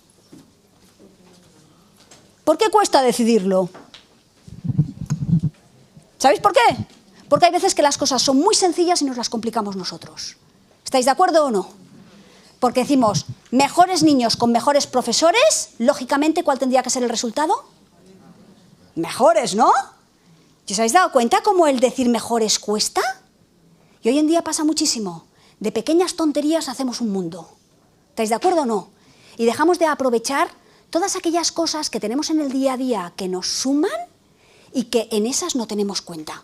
Speaker 1: ¿Por qué cuesta decidirlo? ¿Sabéis por qué? Porque hay veces que las cosas son muy sencillas y nos las complicamos nosotros. ¿Estáis de acuerdo o no? Porque decimos, mejores niños con mejores profesores, lógicamente, ¿cuál tendría que ser el resultado? Mejores, ¿no? ¿Y os habéis dado cuenta cómo el decir mejores cuesta? Y hoy en día pasa muchísimo. De pequeñas tonterías hacemos un mundo. ¿Estáis de acuerdo o no? Y dejamos de aprovechar todas aquellas cosas que tenemos en el día a día que nos suman y que en esas no tenemos cuenta.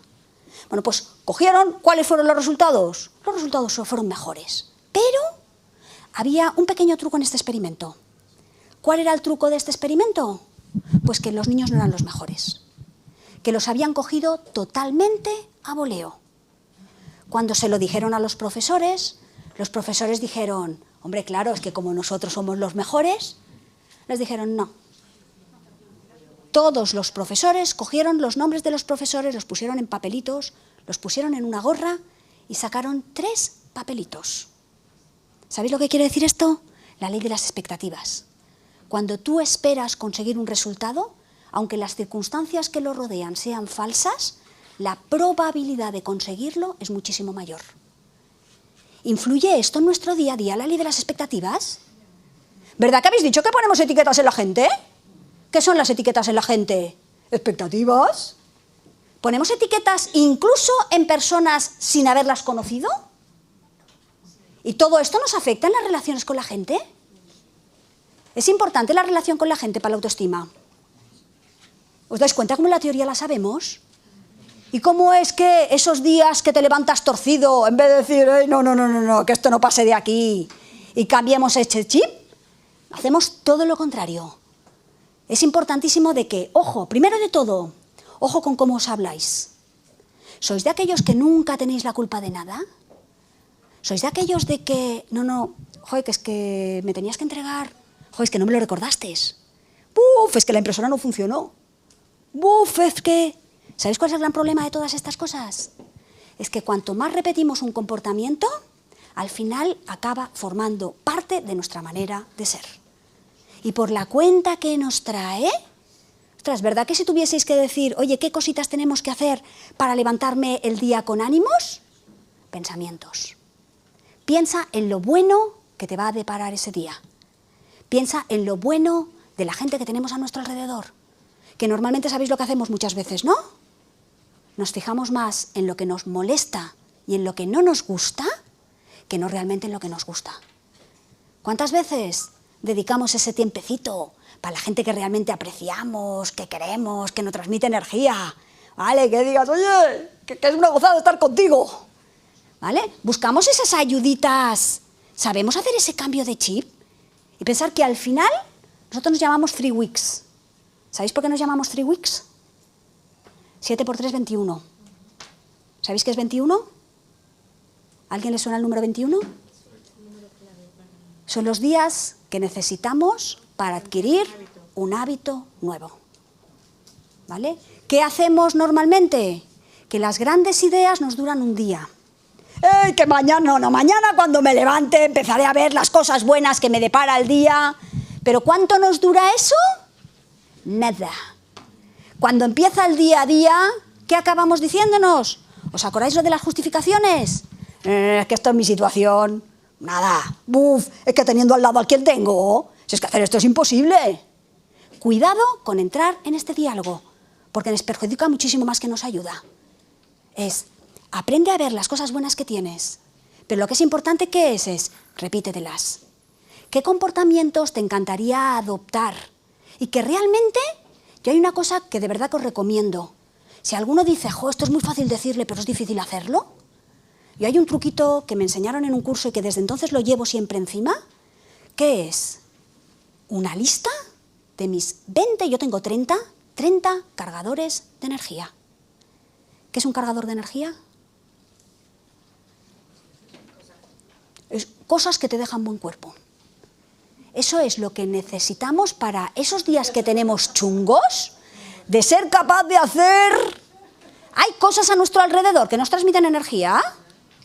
Speaker 1: Bueno, pues cogieron, ¿cuáles fueron los resultados? Los resultados fueron mejores. Pero había un pequeño truco en este experimento. ¿Cuál era el truco de este experimento? Pues que los niños no eran los mejores, que los habían cogido totalmente a voleo. Cuando se lo dijeron a los profesores dijeron, hombre, claro, es que como nosotros somos los mejores, les dijeron no. Todos los profesores cogieron los nombres de los profesores, los pusieron en papelitos, los pusieron en una gorra y sacaron 3 papelitos. ¿Sabéis lo que quiere decir esto? La ley de las expectativas. Cuando tú esperas conseguir un resultado, aunque las circunstancias que lo rodean sean falsas, la probabilidad de conseguirlo es muchísimo mayor. ¿Influye esto en nuestro día a día, la ley de las expectativas? ¿Verdad que habéis dicho que ponemos etiquetas en la gente? ¿Qué son las etiquetas en la gente? ¿Expectativas? ¿Ponemos etiquetas incluso en personas sin haberlas conocido? ¿Y todo esto nos afecta en las relaciones con la gente? ¿Es importante la relación con la gente para la autoestima? ¿Os dais cuenta cómo la teoría la sabemos? ¿Y cómo es que esos días que te levantas torcido, en vez de decir, no, que esto no pase de aquí y cambiemos este chip, hacemos todo lo contrario? Es importantísimo de que, ojo, primero de todo, ojo con cómo os habláis. ¿Sois de aquellos que nunca tenéis la culpa de nada? ¿Sois de aquellos de que, joder, que es que me tenías que entregar, joder, es que no me lo recordaste? Buf, es que la impresora no funcionó. Buf, es que... ¿Sabéis cuál es el gran problema de todas estas cosas? Es que cuanto más repetimos un comportamiento, al final acaba formando parte de nuestra manera de ser. Y por la cuenta que nos trae, ostras, ¿verdad que si tuvieseis que decir, oye, ¿qué cositas tenemos que hacer para levantarme el día con ánimos? Pensamientos. Piensa en lo bueno que te va a deparar ese día. Piensa en lo bueno de la gente que tenemos a nuestro alrededor. Que normalmente sabéis lo que hacemos muchas veces, ¿no? Nos fijamos más en lo que nos molesta y en lo que no nos gusta que no realmente en lo que nos gusta. ¿Cuántas veces dedicamos ese tiempecito para la gente que realmente apreciamos, que queremos, que nos transmite energía? ¿Vale? Que digas, oye, que es una gozada estar contigo. ¿Vale? Buscamos esas ayuditas. ¿Sabemos hacer ese cambio de chip? Y pensar que al final nosotros nos llamamos 3 weeks. ¿Sabéis por qué nos llamamos 3 weeks? 7 por 3, 21. ¿Sabéis qué es 21? ¿A alguien le suena el número 21? Son los días que necesitamos para adquirir un hábito nuevo. ¿Vale? ¿Qué hacemos normalmente? Que las grandes ideas nos duran un día. Que mañana cuando me levante empezaré a ver las cosas buenas que me depara el día. ¿Pero cuánto nos dura eso? Nada. Cuando empieza el día a día, ¿qué acabamos diciéndonos? ¿Os acordáis lo de las justificaciones? Es que esto es mi situación. Nada. Buf, es que teniendo al lado al quien tengo, si es que hacer esto es imposible. Cuidado con entrar en este diálogo, porque nos perjudica muchísimo más que nos ayuda. Aprende a ver las cosas buenas que tienes, pero lo que es importante, ¿qué es? Repítetelas. ¿Qué comportamientos te encantaría adoptar? Y que realmente, yo hay una cosa que de verdad que os recomiendo. Si alguno dice, esto es muy fácil decirle, pero es difícil hacerlo. Yo hay un truquito que me enseñaron en un curso y que desde entonces lo llevo siempre encima, que es una lista de mis 20, yo tengo 30 cargadores de energía. ¿Qué es un cargador de energía? Es cosas que te dejan buen cuerpo. Eso es lo que necesitamos para esos días que tenemos chungos, de ser capaz de hacer... Hay cosas a nuestro alrededor que nos transmiten energía,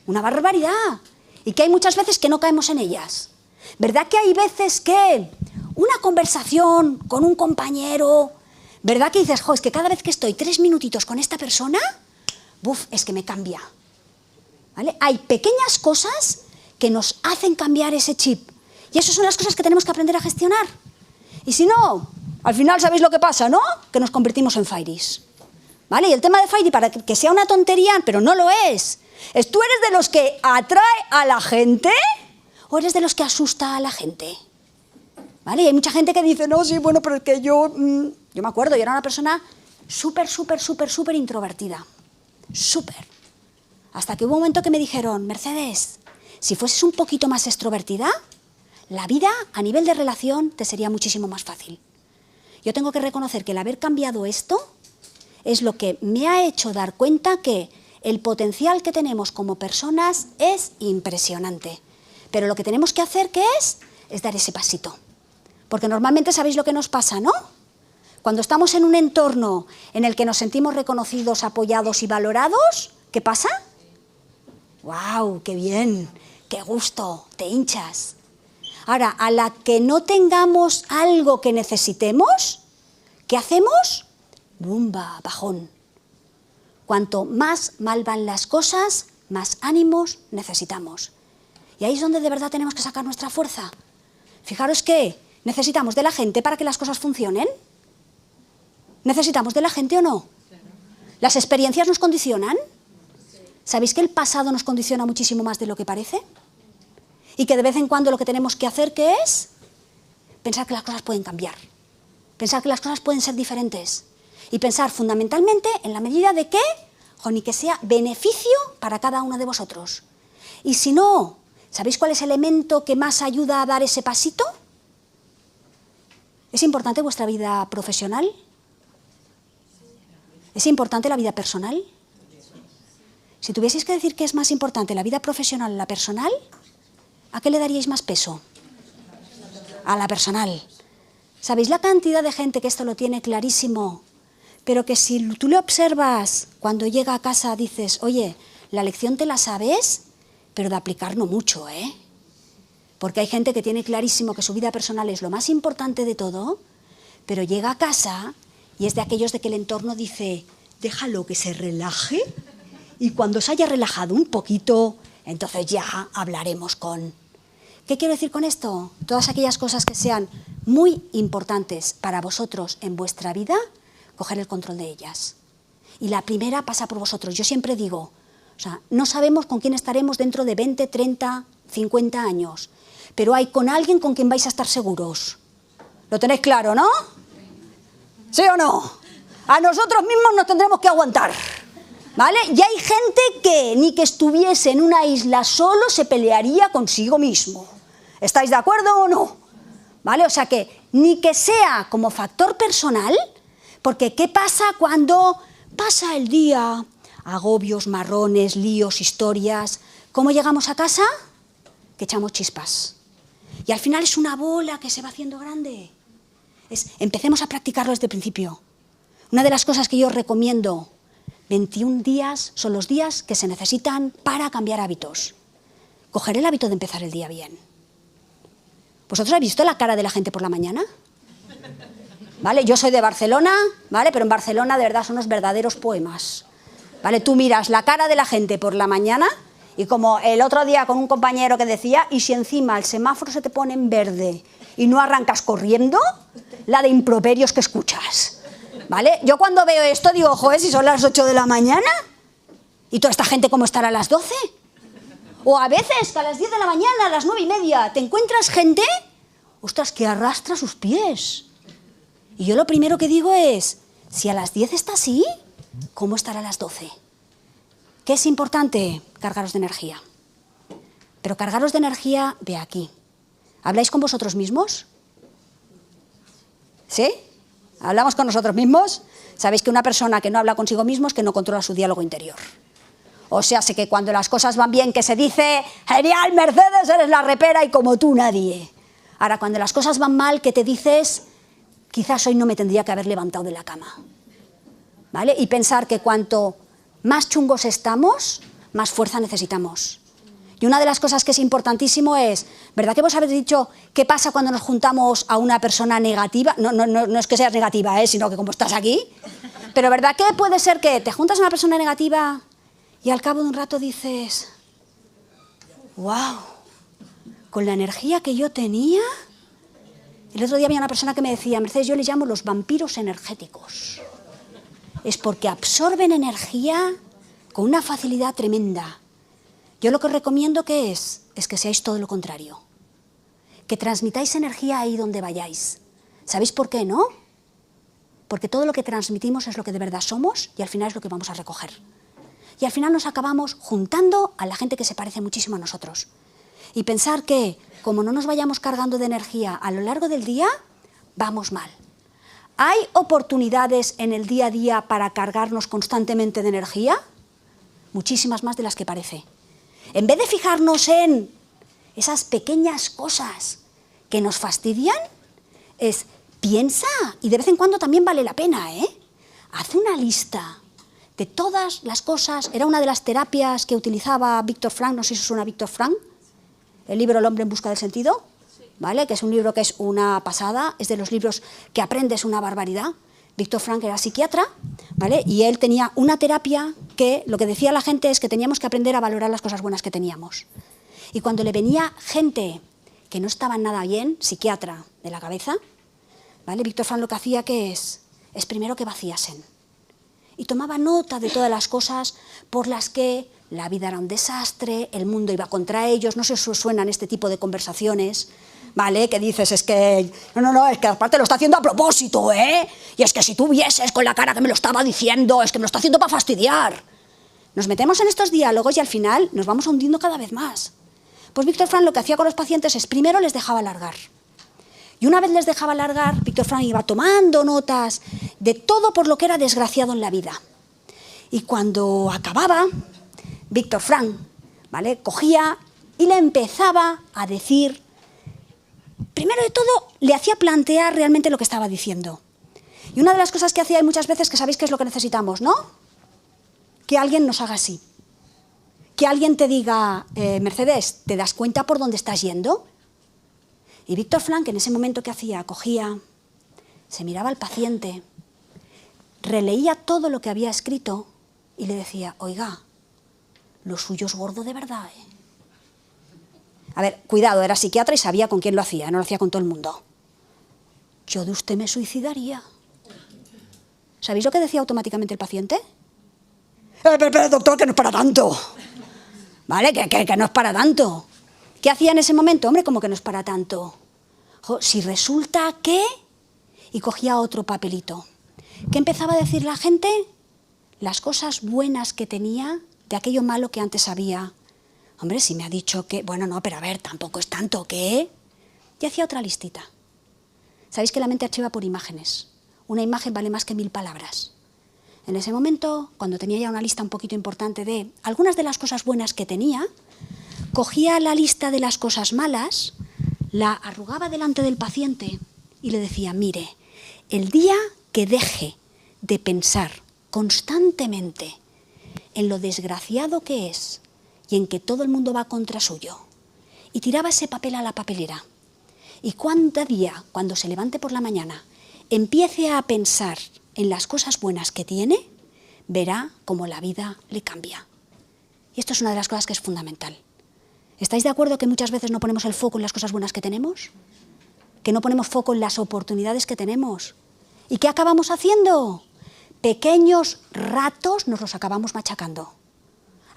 Speaker 1: una barbaridad, y que hay muchas veces que no caemos en ellas. ¿Verdad que hay veces que una conversación con un compañero, ¿verdad que dices, es que cada vez que estoy 3 minutitos con esta persona, es que me cambia? ¿Vale? Hay pequeñas cosas que nos hacen cambiar ese chip. Y esas son las cosas que tenemos que aprender a gestionar. Y si no, al final sabéis lo que pasa, ¿no? Que nos convertimos en fairis. ¿Vale? Y el tema de Fairy, para que sea una tontería, pero no lo es. ¿Tú eres de los que atrae a la gente o eres de los que asusta a la gente? ¿Vale? Y hay mucha gente que dice, no, sí, bueno, pero es que yo me acuerdo, yo era una persona súper introvertida. Súper. Hasta que hubo un momento que me dijeron, Mercedes, si fueses un poquito más extrovertida, la vida a nivel de relación te sería muchísimo más fácil. Yo tengo que reconocer que el haber cambiado esto es lo que me ha hecho dar cuenta que el potencial que tenemos como personas es impresionante. Pero lo que tenemos que hacer, ¿qué es? Es dar ese pasito. Porque normalmente sabéis lo que nos pasa, ¿no? Cuando estamos en un entorno en el que nos sentimos reconocidos, apoyados y valorados, ¿qué pasa? ¡Guau! ¡Qué bien! ¡Qué gusto! Te hinchas. Ahora, a la que no tengamos algo que necesitemos, ¿qué hacemos? ¡Bumba! Bajón. Cuanto más mal van las cosas, más ánimos necesitamos. Y ahí es donde de verdad tenemos que sacar nuestra fuerza. Fijaros que necesitamos de la gente para que las cosas funcionen. ¿Necesitamos de la gente o no? ¿Las experiencias nos condicionan? ¿Sabéis que el pasado nos condiciona muchísimo más de lo que parece? Y que de vez en cuando lo que tenemos que hacer, ¿qué es? Pensar que las cosas pueden cambiar. Pensar que las cosas pueden ser diferentes. Y pensar fundamentalmente en la medida de que, ni que sea beneficio para cada uno de vosotros. Y si no, ¿sabéis cuál es el elemento que más ayuda a dar ese pasito? ¿Es importante vuestra vida profesional? ¿Es importante la vida personal? Si tuvieseis que decir que es más importante la vida profesional o la personal, ¿a qué le daríais más peso? A la personal. ¿Sabéis la cantidad de gente que esto lo tiene clarísimo? Pero que si tú le observas, cuando llega a casa dices, oye, la lección te la sabes, pero de aplicar no mucho, ¿eh? Porque hay gente que tiene clarísimo que su vida personal es lo más importante de todo, pero llega a casa y es de aquellos de que el entorno dice, déjalo que se relaje y cuando se haya relajado un poquito, entonces ya hablaremos con... ¿Qué quiero decir con esto? Todas aquellas cosas que sean muy importantes para vosotros en vuestra vida, coger el control de ellas. Y la primera pasa por vosotros. Yo siempre digo, no sabemos con quién estaremos dentro de 20, 30, 50 años, pero hay con alguien con quien vais a estar seguros. ¿Lo tenéis claro, no? ¿Sí o no? A nosotros mismos nos tendremos que aguantar, ¿vale? Y hay gente que ni que estuviese en una isla solo se pelearía consigo mismo. ¿Estáis de acuerdo o no? ¿Vale? O sea que ni que sea como factor personal, porque ¿qué pasa cuando pasa el día? Agobios, marrones, líos, historias. ¿Cómo llegamos a casa? Que echamos chispas. Y al final es una bola que se va haciendo grande. Empecemos a practicarlo desde el principio. Una de las cosas que yo recomiendo, 21 días son los días que se necesitan para cambiar hábitos. Coger el hábito de empezar el día bien. ¿Vosotros habéis visto la cara de la gente por la mañana? ¿Vale? Yo soy de Barcelona, ¿vale? Pero en Barcelona de verdad son unos verdaderos poemas. ¿Vale? Tú miras la cara de la gente por la mañana y como el otro día con un compañero que decía, y si encima el semáforo se te pone en verde y no arrancas corriendo, la de improperios que escuchas. ¿Vale? Yo cuando veo esto digo, joder, si son las 8 de la mañana, ¿y toda esta gente cómo estará a las 12? O a veces que a las 10 de la mañana, a las 9:30, te encuentras gente, ostras, que arrastra sus pies. Y yo lo primero que digo es, si a las 10 está así, ¿cómo estará a las 12? ¿Qué es importante? Cargaros de energía. Pero cargaros de energía de aquí. ¿Habláis con vosotros mismos? ¿Sí? ¿Hablamos con nosotros mismos? Sabéis que una persona que no habla consigo mismo es que no controla su diálogo interior. O sea, sé que cuando las cosas van bien que se dice, genial, Mercedes, eres la repera y como tú nadie. Ahora, cuando las cosas van mal, que te dices, quizás hoy no me tendría que haber levantado de la cama. ¿Vale? Y pensar que cuanto más chungos estamos, más fuerza necesitamos. Y una de las cosas que es importantísimo es, ¿verdad que vos habéis dicho qué pasa cuando nos juntamos a una persona negativa? No es que seas negativa, sino que como estás aquí. Pero ¿verdad que puede ser que te juntas a una persona negativa y al cabo de un rato dices, wow, con la energía que yo tenía. El otro día había una persona que me decía, Mercedes, yo les llamo los vampiros energéticos. Es porque absorben energía con una facilidad tremenda. Yo lo que os recomiendo que es que seáis todo lo contrario. Que transmitáis energía ahí donde vayáis. ¿Sabéis por qué, no? Porque todo lo que transmitimos es lo que de verdad somos y al final es lo que vamos a recoger. Y al final nos acabamos juntando a la gente que se parece muchísimo a nosotros. Y pensar que, como no nos vayamos cargando de energía a lo largo del día, vamos mal. ¿Hay oportunidades en el día a día para cargarnos constantemente de energía? Muchísimas más de las que parece. En vez de fijarnos en esas pequeñas cosas que nos fastidian, piensa, y de vez en cuando también vale la pena, ¿eh? Haz una lista de todas las cosas. Era una de las terapias que utilizaba Víctor Frank, no sé si os suena Víctor Frank, el libro El hombre en busca del sentido, ¿vale? Que es un libro que es una pasada, es de los libros que aprendes una barbaridad. Víctor Frank era psiquiatra, ¿vale? Y él tenía una terapia que lo que decía la gente es que teníamos que aprender a valorar las cosas buenas que teníamos. Y cuando le venía gente que no estaba nada bien, psiquiatra de la cabeza, ¿vale? Víctor Frank lo que hacía que es primero que vaciasen. Y tomaba nota de todas las cosas por las que la vida era un desastre, el mundo iba contra ellos. No sé si os suenan este tipo de conversaciones, ¿vale? Que dices, es que, no, es que aparte lo está haciendo a propósito, ¿eh? Y es que si tú vieses con la cara que me lo estaba diciendo, es que me lo está haciendo para fastidiar. Nos metemos en estos diálogos y al final nos vamos hundiendo cada vez más. Pues Víctor Frank lo que hacía con los pacientes es primero les dejaba largar. Y una vez les dejaba largar, Víctor Frank iba tomando notas de todo por lo que era desgraciado en la vida. Y cuando acababa, Víctor Frank, ¿vale? Cogía y le empezaba a decir, primero de todo, le hacía plantear realmente lo que estaba diciendo. Y una de las cosas que hacía muchas veces, que sabéis que es lo que necesitamos, ¿no? Que alguien nos haga así. Que alguien te diga, Mercedes, ¿te das cuenta por dónde estás yendo? Y Víctor Frank, en ese momento, ¿qué hacía? Cogía, se miraba al paciente, releía todo lo que había escrito y le decía, oiga, lo suyo es gordo de verdad, ¿eh? A ver, cuidado, era psiquiatra y sabía con quién lo hacía, no lo hacía con todo el mundo. Yo de usted me suicidaría. ¿Sabéis lo que decía automáticamente el paciente? Pero, doctor, que no es para tanto. ¿Vale? Que no es para tanto. ¿Qué hacía en ese momento? Hombre, como que no es para tanto. Si resulta que... Y cogía otro papelito. ¿Qué empezaba a decir la gente? Las cosas buenas que tenía de aquello malo que antes había. Hombre, si me ha dicho que... Bueno, no, pero a ver, tampoco es tanto, ¿qué? Y hacía otra listita. Sabéis que la mente archiva por imágenes. Una imagen vale más que 1000 palabras. En ese momento, cuando tenía ya una lista un poquito importante de algunas de las cosas buenas que tenía, cogía la lista de las cosas malas, la arrugaba delante del paciente y le decía, mire, el día que deje de pensar constantemente en lo desgraciado que es y en que todo el mundo va contra suyo, y tiraba ese papel a la papelera, y cada día, cuando se levante por la mañana, empiece a pensar en las cosas buenas que tiene, verá cómo la vida le cambia. Y esto es una de las cosas que es fundamental. ¿Estáis de acuerdo que muchas veces no ponemos el foco en las cosas buenas que tenemos? ¿Que no ponemos foco en las oportunidades que tenemos? ¿Y qué acabamos haciendo? Pequeños ratos nos los acabamos machacando.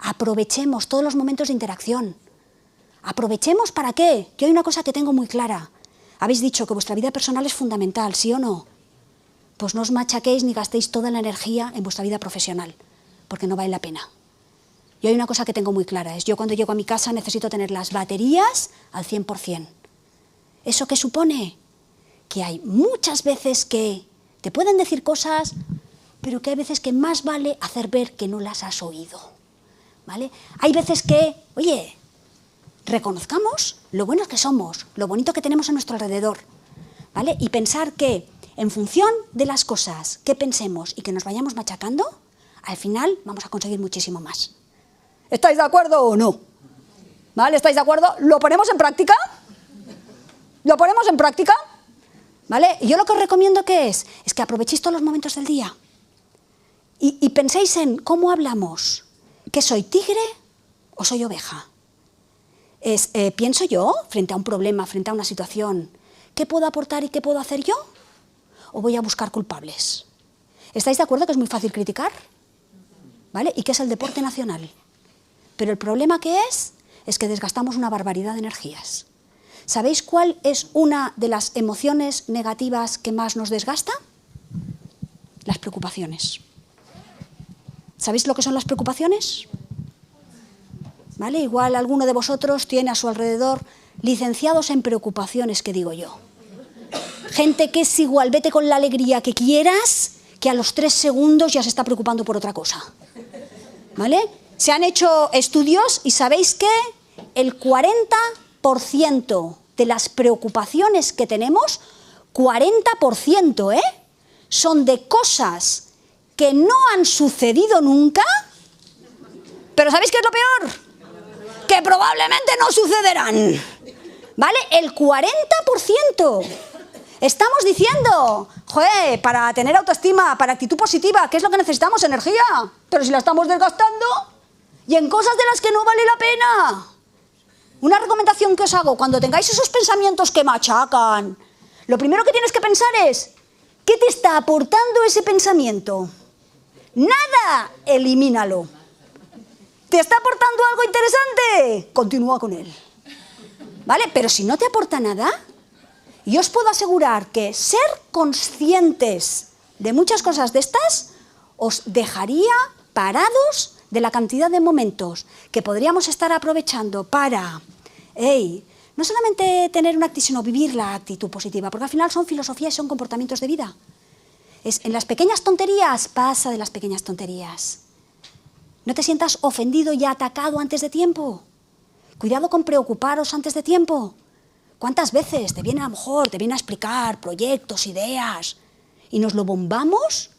Speaker 1: Aprovechemos todos los momentos de interacción. ¿Aprovechemos para qué? Yo hay una cosa que tengo muy clara. Habéis dicho que vuestra vida personal es fundamental, ¿sí o no? Pues no os machaquéis ni gastéis toda la energía en vuestra vida profesional, porque no vale la pena. Yo hay una cosa que tengo muy clara, es yo cuando llego a mi casa necesito tener las baterías al 100%. ¿Eso qué supone? Que hay muchas veces que te pueden decir cosas, pero que hay veces que más vale hacer ver que no las has oído, ¿vale? Hay veces que, oye, reconozcamos lo buenos que somos, lo bonito que tenemos a nuestro alrededor, ¿vale? Y pensar que en función de las cosas que pensemos y que nos vayamos machacando, al final vamos a conseguir muchísimo más. ¿Estáis de acuerdo o no? ¿Vale? ¿Estáis de acuerdo? ¿Lo ponemos en práctica? ¿Lo ponemos en práctica? ¿Vale? Y yo lo que os recomiendo que es que aprovechéis todos los momentos del día y penséis en cómo hablamos. ¿Que soy tigre o soy oveja? es, pienso yo, frente a un problema, frente a una situación, ¿qué puedo aportar y qué puedo hacer yo? ¿O voy a buscar culpables? ¿Estáis de acuerdo que es muy fácil criticar? ¿Vale? Y que es el deporte nacional. Pero el problema que es que desgastamos una barbaridad de energías. ¿Sabéis cuál es una de las emociones negativas que más nos desgasta? Las preocupaciones. ¿Sabéis lo que son las preocupaciones? ¿Vale? Igual alguno de vosotros tiene a su alrededor licenciados en preocupaciones, que digo yo. Gente que es igual, vete con la alegría que quieras, que a los 3 segundos ya se está preocupando por otra cosa. ¿Vale? Se han hecho estudios y sabéis que el 40% de las preocupaciones que tenemos, 40%, son de cosas que no han sucedido nunca, pero ¿sabéis qué es lo peor? Que probablemente no sucederán. ¿Vale? El 40%. Estamos diciendo, joder, para tener autoestima, para actitud positiva, ¿qué es lo que necesitamos? Energía. Pero si la estamos desgastando y en cosas de las que no vale la pena. Una recomendación que os hago, cuando tengáis esos pensamientos que machacan, lo primero que tienes que pensar es, ¿qué te está aportando ese pensamiento? Nada, elimínalo. ¿Te está aportando algo interesante? Continúa con él. ¿Vale? Pero si no te aporta nada, yo os puedo asegurar que ser conscientes de muchas cosas de estas os dejaría parados de la cantidad de momentos que podríamos estar aprovechando para, no solamente tener una actitud, sino vivir la actitud positiva, porque al final son filosofías y son comportamientos de vida. En las pequeñas tonterías, pasa de las pequeñas tonterías. No te sientas ofendido y atacado antes de tiempo. Cuidado con preocuparos antes de tiempo. ¿Cuántas veces te viene a explicar proyectos, ideas, y nos lo bombamos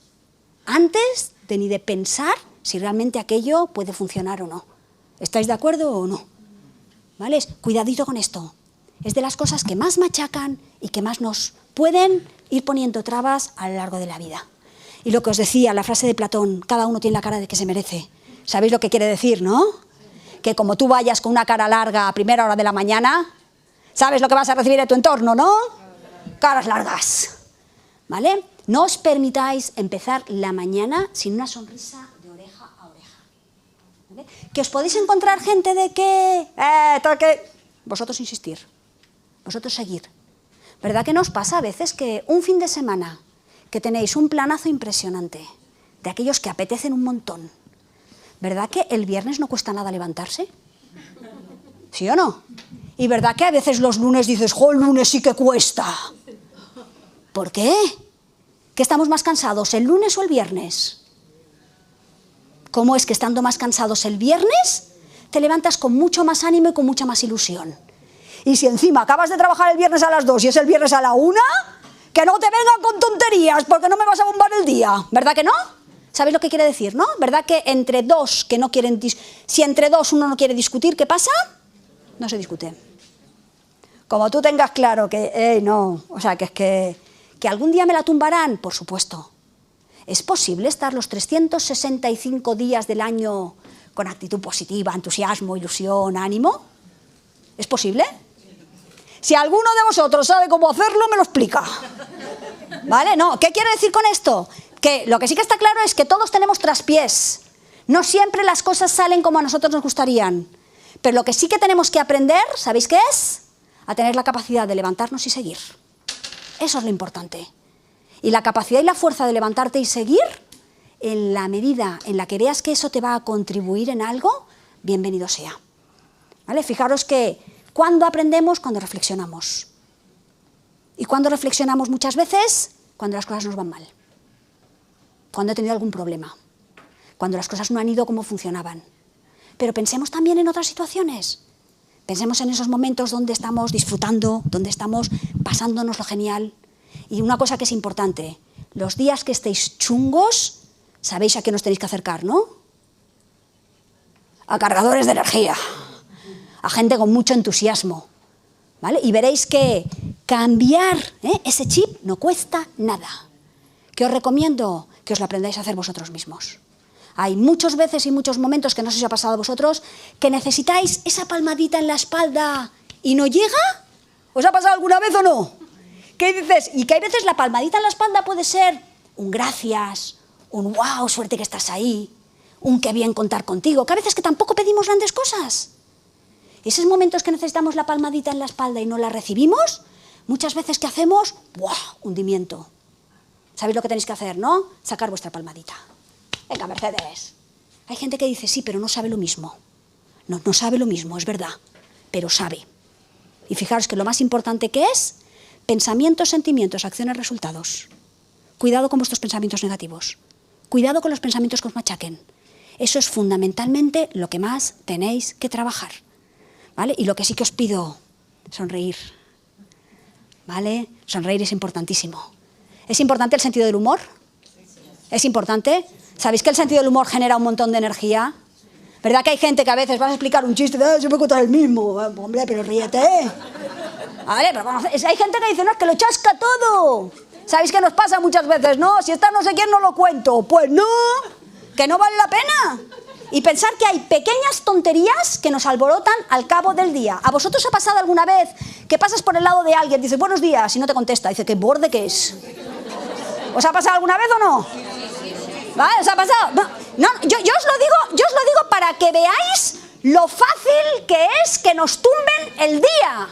Speaker 1: antes de ni de pensar si realmente aquello puede funcionar o no? ¿Estáis de acuerdo o no? ¿Vale? Cuidadito con esto. Es de las cosas que más machacan y que más nos pueden ir poniendo trabas a lo largo de la vida. Y lo que os decía, la frase de Platón, cada uno tiene la cara de que se merece. ¿Sabéis lo que quiere decir, no? Que como tú vayas con una cara larga a primera hora de la mañana, ¿sabes lo que vas a recibir de tu entorno, no? Caras largas. ¿Vale? No os permitáis empezar la mañana sin una sonrisa de oreja a oreja. ¿Vale? Que os podéis encontrar gente de que... Vosotros insistir. Vosotros seguir. ¿Verdad que nos pasa a veces que un fin de semana que tenéis un planazo impresionante, de aquellos que apetecen un montón, ¿verdad que el viernes no cuesta nada levantarse? ¿Sí o no? Y ¿verdad que a veces los lunes dices, ¡jo, el lunes sí que cuesta! ¿Por qué? ¿Que estamos más cansados, el lunes o el viernes? ¿Cómo es que estando más cansados el viernes, te levantas con mucho más ánimo y con mucha más ilusión? Y si encima acabas de trabajar el viernes a las 2 y es el viernes a la 1, que no te vengan con tonterías porque no me vas a bombar el día, ¿verdad que no? ¿Sabéis lo que quiere decir, no? ¿Verdad que entre dos que no quieren... Si entre dos uno no quiere discutir, ¿qué pasa? No se discute. Como tú tengas claro que, no, o sea, que es que algún día me la tumbarán, por supuesto. ¿Es posible estar los 365 días del año con actitud positiva, entusiasmo, ilusión, ánimo? ¿Es posible? Si alguno de vosotros sabe cómo hacerlo, me lo explica. ¿Vale? No, ¿qué quiere decir con esto? Que lo que sí que está claro es que todos tenemos traspiés. No siempre las cosas salen como a nosotros nos gustarían. Pero lo que sí que tenemos que aprender, ¿sabéis qué es? A tener la capacidad de levantarnos y seguir. Eso es lo importante. Y la capacidad y la fuerza de levantarte y seguir, en la medida en la que veas que eso te va a contribuir en algo, bienvenido sea. ¿Vale? Fijaros que ¿cuándo aprendemos? Cuando reflexionamos. ¿Y cuándo reflexionamos muchas veces? Cuando las cosas nos van mal. Cuando he tenido algún problema. Cuando las cosas no han ido como funcionaban. Pero pensemos también en otras situaciones. Pensemos en esos momentos donde estamos disfrutando, donde estamos pasándonos lo genial. Y una cosa que es importante, los días que estéis chungos, sabéis a qué nos tenéis que acercar, ¿no? A cargadores de energía, a gente con mucho entusiasmo, ¿vale? Y veréis que cambiar ese chip no cuesta nada. Que os recomiendo que os lo aprendáis a hacer vosotros mismos. Hay muchas veces y muchos momentos, que no sé si ha pasado a vosotros, que necesitáis esa palmadita en la espalda y no llega. ¿Os ha pasado alguna vez o no? ¿Qué dices? Y que hay veces la palmadita en la espalda puede ser un gracias, un wow, suerte que estás ahí, un qué bien contar contigo, que a veces que tampoco pedimos grandes cosas. Esos momentos que necesitamos la palmadita en la espalda y no la recibimos, muchas veces que hacemos, ¡buah!, hundimiento. ¿Sabéis lo que tenéis que hacer, no? Sacar vuestra palmadita. Venga, Mercedes. Hay gente que dice, sí, pero no sabe lo mismo. No, no sabe lo mismo, es verdad, pero sabe. Y fijaros que lo más importante que es, pensamientos, sentimientos, acciones, resultados. Cuidado con vuestros pensamientos negativos. Cuidado con los pensamientos que os machaquen. Eso es fundamentalmente lo que más tenéis que trabajar, ¿vale? Y lo que sí que os pido, sonreír, ¿vale? Sonreír es importantísimo. ¿Es importante el sentido del humor? ¿Es importante? ¿Sabéis que el sentido del humor genera un montón de energía? ¿Verdad que hay gente que a veces vas a explicar un chiste, yo me contar el mismo? Hombre, pero ríete. Vale, pero hay gente que dice, no, es que lo chasca todo. ¿Sabéis qué nos pasa muchas veces? No, si está no sé quién no lo cuento. Pues no, que no vale la pena. Y pensar que hay pequeñas tonterías que nos alborotan al cabo del día. ¿A vosotros os ha pasado alguna vez que pasas por el lado de alguien, dices buenos días y no te contesta? Dice, ¿qué borde que es? ¿Os ha pasado alguna vez o no? ¿Vale? ¿Os ha pasado? No, yo os lo digo para que veáis lo fácil que es que nos tumben el día.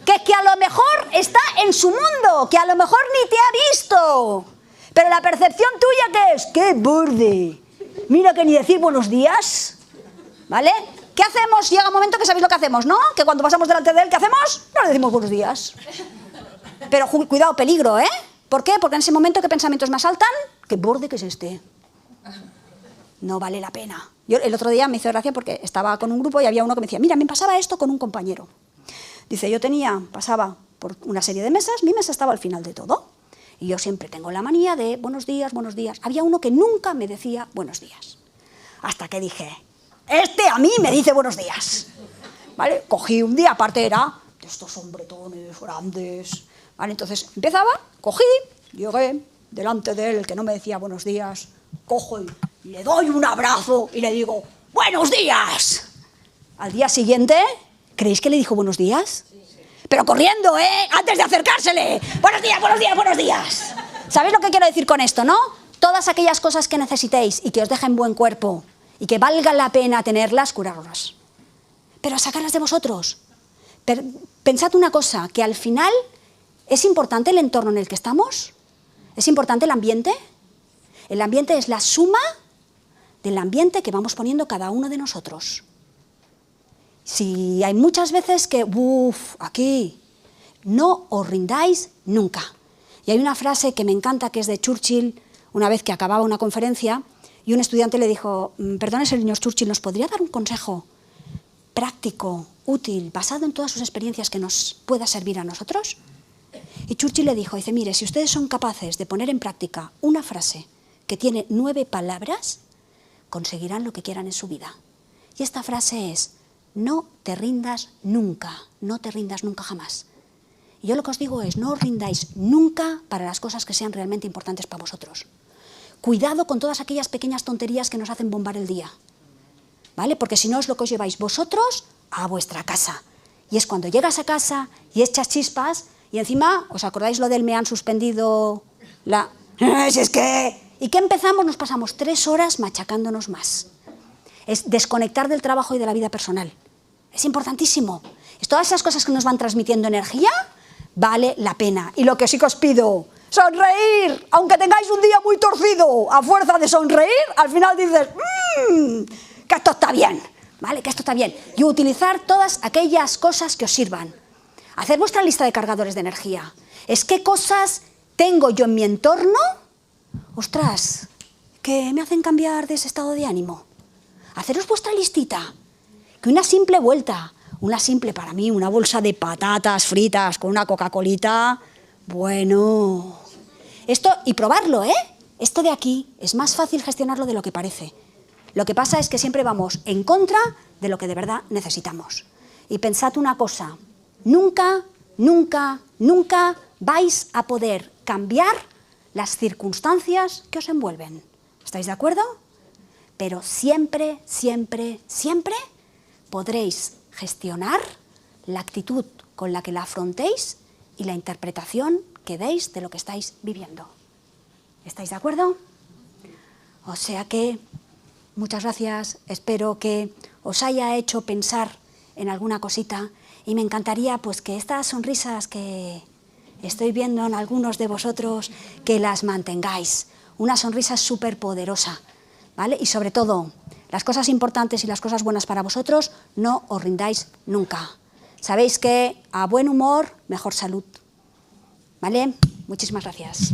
Speaker 1: Que a lo mejor está en su mundo, que a lo mejor ni te ha visto. Pero la percepción tuya, ¿qué es? ¡Qué borde! Mira que ni decir buenos días, ¿vale? ¿Qué hacemos? Llega un momento que sabéis lo que hacemos, ¿no? Que cuando pasamos delante de él, ¿qué hacemos? No le decimos buenos días. Pero cuidado, peligro, ¿eh? ¿Por qué? Porque en ese momento, ¿qué pensamientos me asaltan? ¿Qué borde que es este? No vale la pena. Yo el otro día me hizo gracia porque estaba con un grupo y había uno que me decía, mira, me pasaba esto con un compañero. Dice, pasaba por una serie de mesas, mi mesa estaba al final de todo. Y yo siempre tengo la manía de buenos días, buenos días. Había uno que nunca me decía buenos días. Hasta que dije, este a mí me dice buenos días. ¿Vale? Cogí un día, aparte era de estos hombretones grandes. ¿Vale? Entonces empezaba, cogí, llegué delante de él, el que no me decía buenos días, cojo y le doy un abrazo y le digo, ¡buenos días! Al día siguiente, ¿creéis que le dijo buenos días? Pero corriendo, antes de acercársele. ¡Buenos días, buenos días, buenos días! ¿Sabéis lo que quiero decir con esto, no? Todas aquellas cosas que necesitéis y que os dejen buen cuerpo y que valga la pena tenerlas, curarlas. Pero sacarlas de vosotros. Pensad una cosa, que al final es importante el entorno en el que estamos. ¿Es importante el ambiente? El ambiente es la suma del ambiente que vamos poniendo cada uno de nosotros. Si hay muchas veces que, aquí, no os rindáis nunca. Y hay una frase que me encanta, que es de Churchill, una vez que acababa una conferencia, y un estudiante le dijo, perdone, señor Churchill, ¿nos podría dar un consejo práctico, útil, basado en todas sus experiencias que nos pueda servir a nosotros? Y Churchill le dijo, mire, si ustedes son capaces de poner en práctica una frase que tiene 9 palabras, conseguirán lo que quieran en su vida. Y esta frase es, no te rindas nunca jamás. Y yo lo que os digo es, no os rindáis nunca para las cosas que sean realmente importantes para vosotros. Cuidado con todas aquellas pequeñas tonterías que nos hacen bombar el día, ¿vale? Porque si no es lo que os lleváis vosotros a vuestra casa. Y es cuando llegas a casa y echas chispas y encima, ¿os acordáis lo del me han suspendido la...? Es que... ¿Y qué empezamos? Nos pasamos 3 horas machacándonos más. Es desconectar del trabajo y de la vida personal. Es importantísimo. Es todas esas cosas que nos van transmitiendo energía, vale la pena. Y lo que sí que os pido, sonreír. Aunque tengáis un día muy torcido, a fuerza de sonreír, al final dices, que esto está bien, ¿vale? Que esto está bien. Y utilizar todas aquellas cosas que os sirvan. Hacer vuestra lista de cargadores de energía. Es qué cosas tengo yo en mi entorno, ostras, que me hacen cambiar de ese estado de ánimo. Haceros vuestra listita, que una simple vuelta, para mí, una bolsa de patatas fritas con una Coca-Colita, bueno, esto, y probarlo, esto de aquí es más fácil gestionarlo de lo que parece. Lo que pasa es que siempre vamos en contra de lo que de verdad necesitamos. Y pensad una cosa, nunca vais a poder cambiar las circunstancias que os envuelven. ¿Estáis de acuerdo? pero siempre, siempre, siempre podréis gestionar la actitud con la que la afrontéis y la interpretación que deis de lo que estáis viviendo. ¿Estáis de acuerdo? O sea que, muchas gracias, espero que os haya hecho pensar en alguna cosita y me encantaría pues que estas sonrisas que estoy viendo en algunos de vosotros, que las mantengáis. Una sonrisa súper poderosa, ¿vale? Y sobre todo, las cosas importantes y las cosas buenas para vosotros, no os rindáis nunca. Sabéis que a buen humor, mejor salud. ¿Vale? Muchísimas gracias.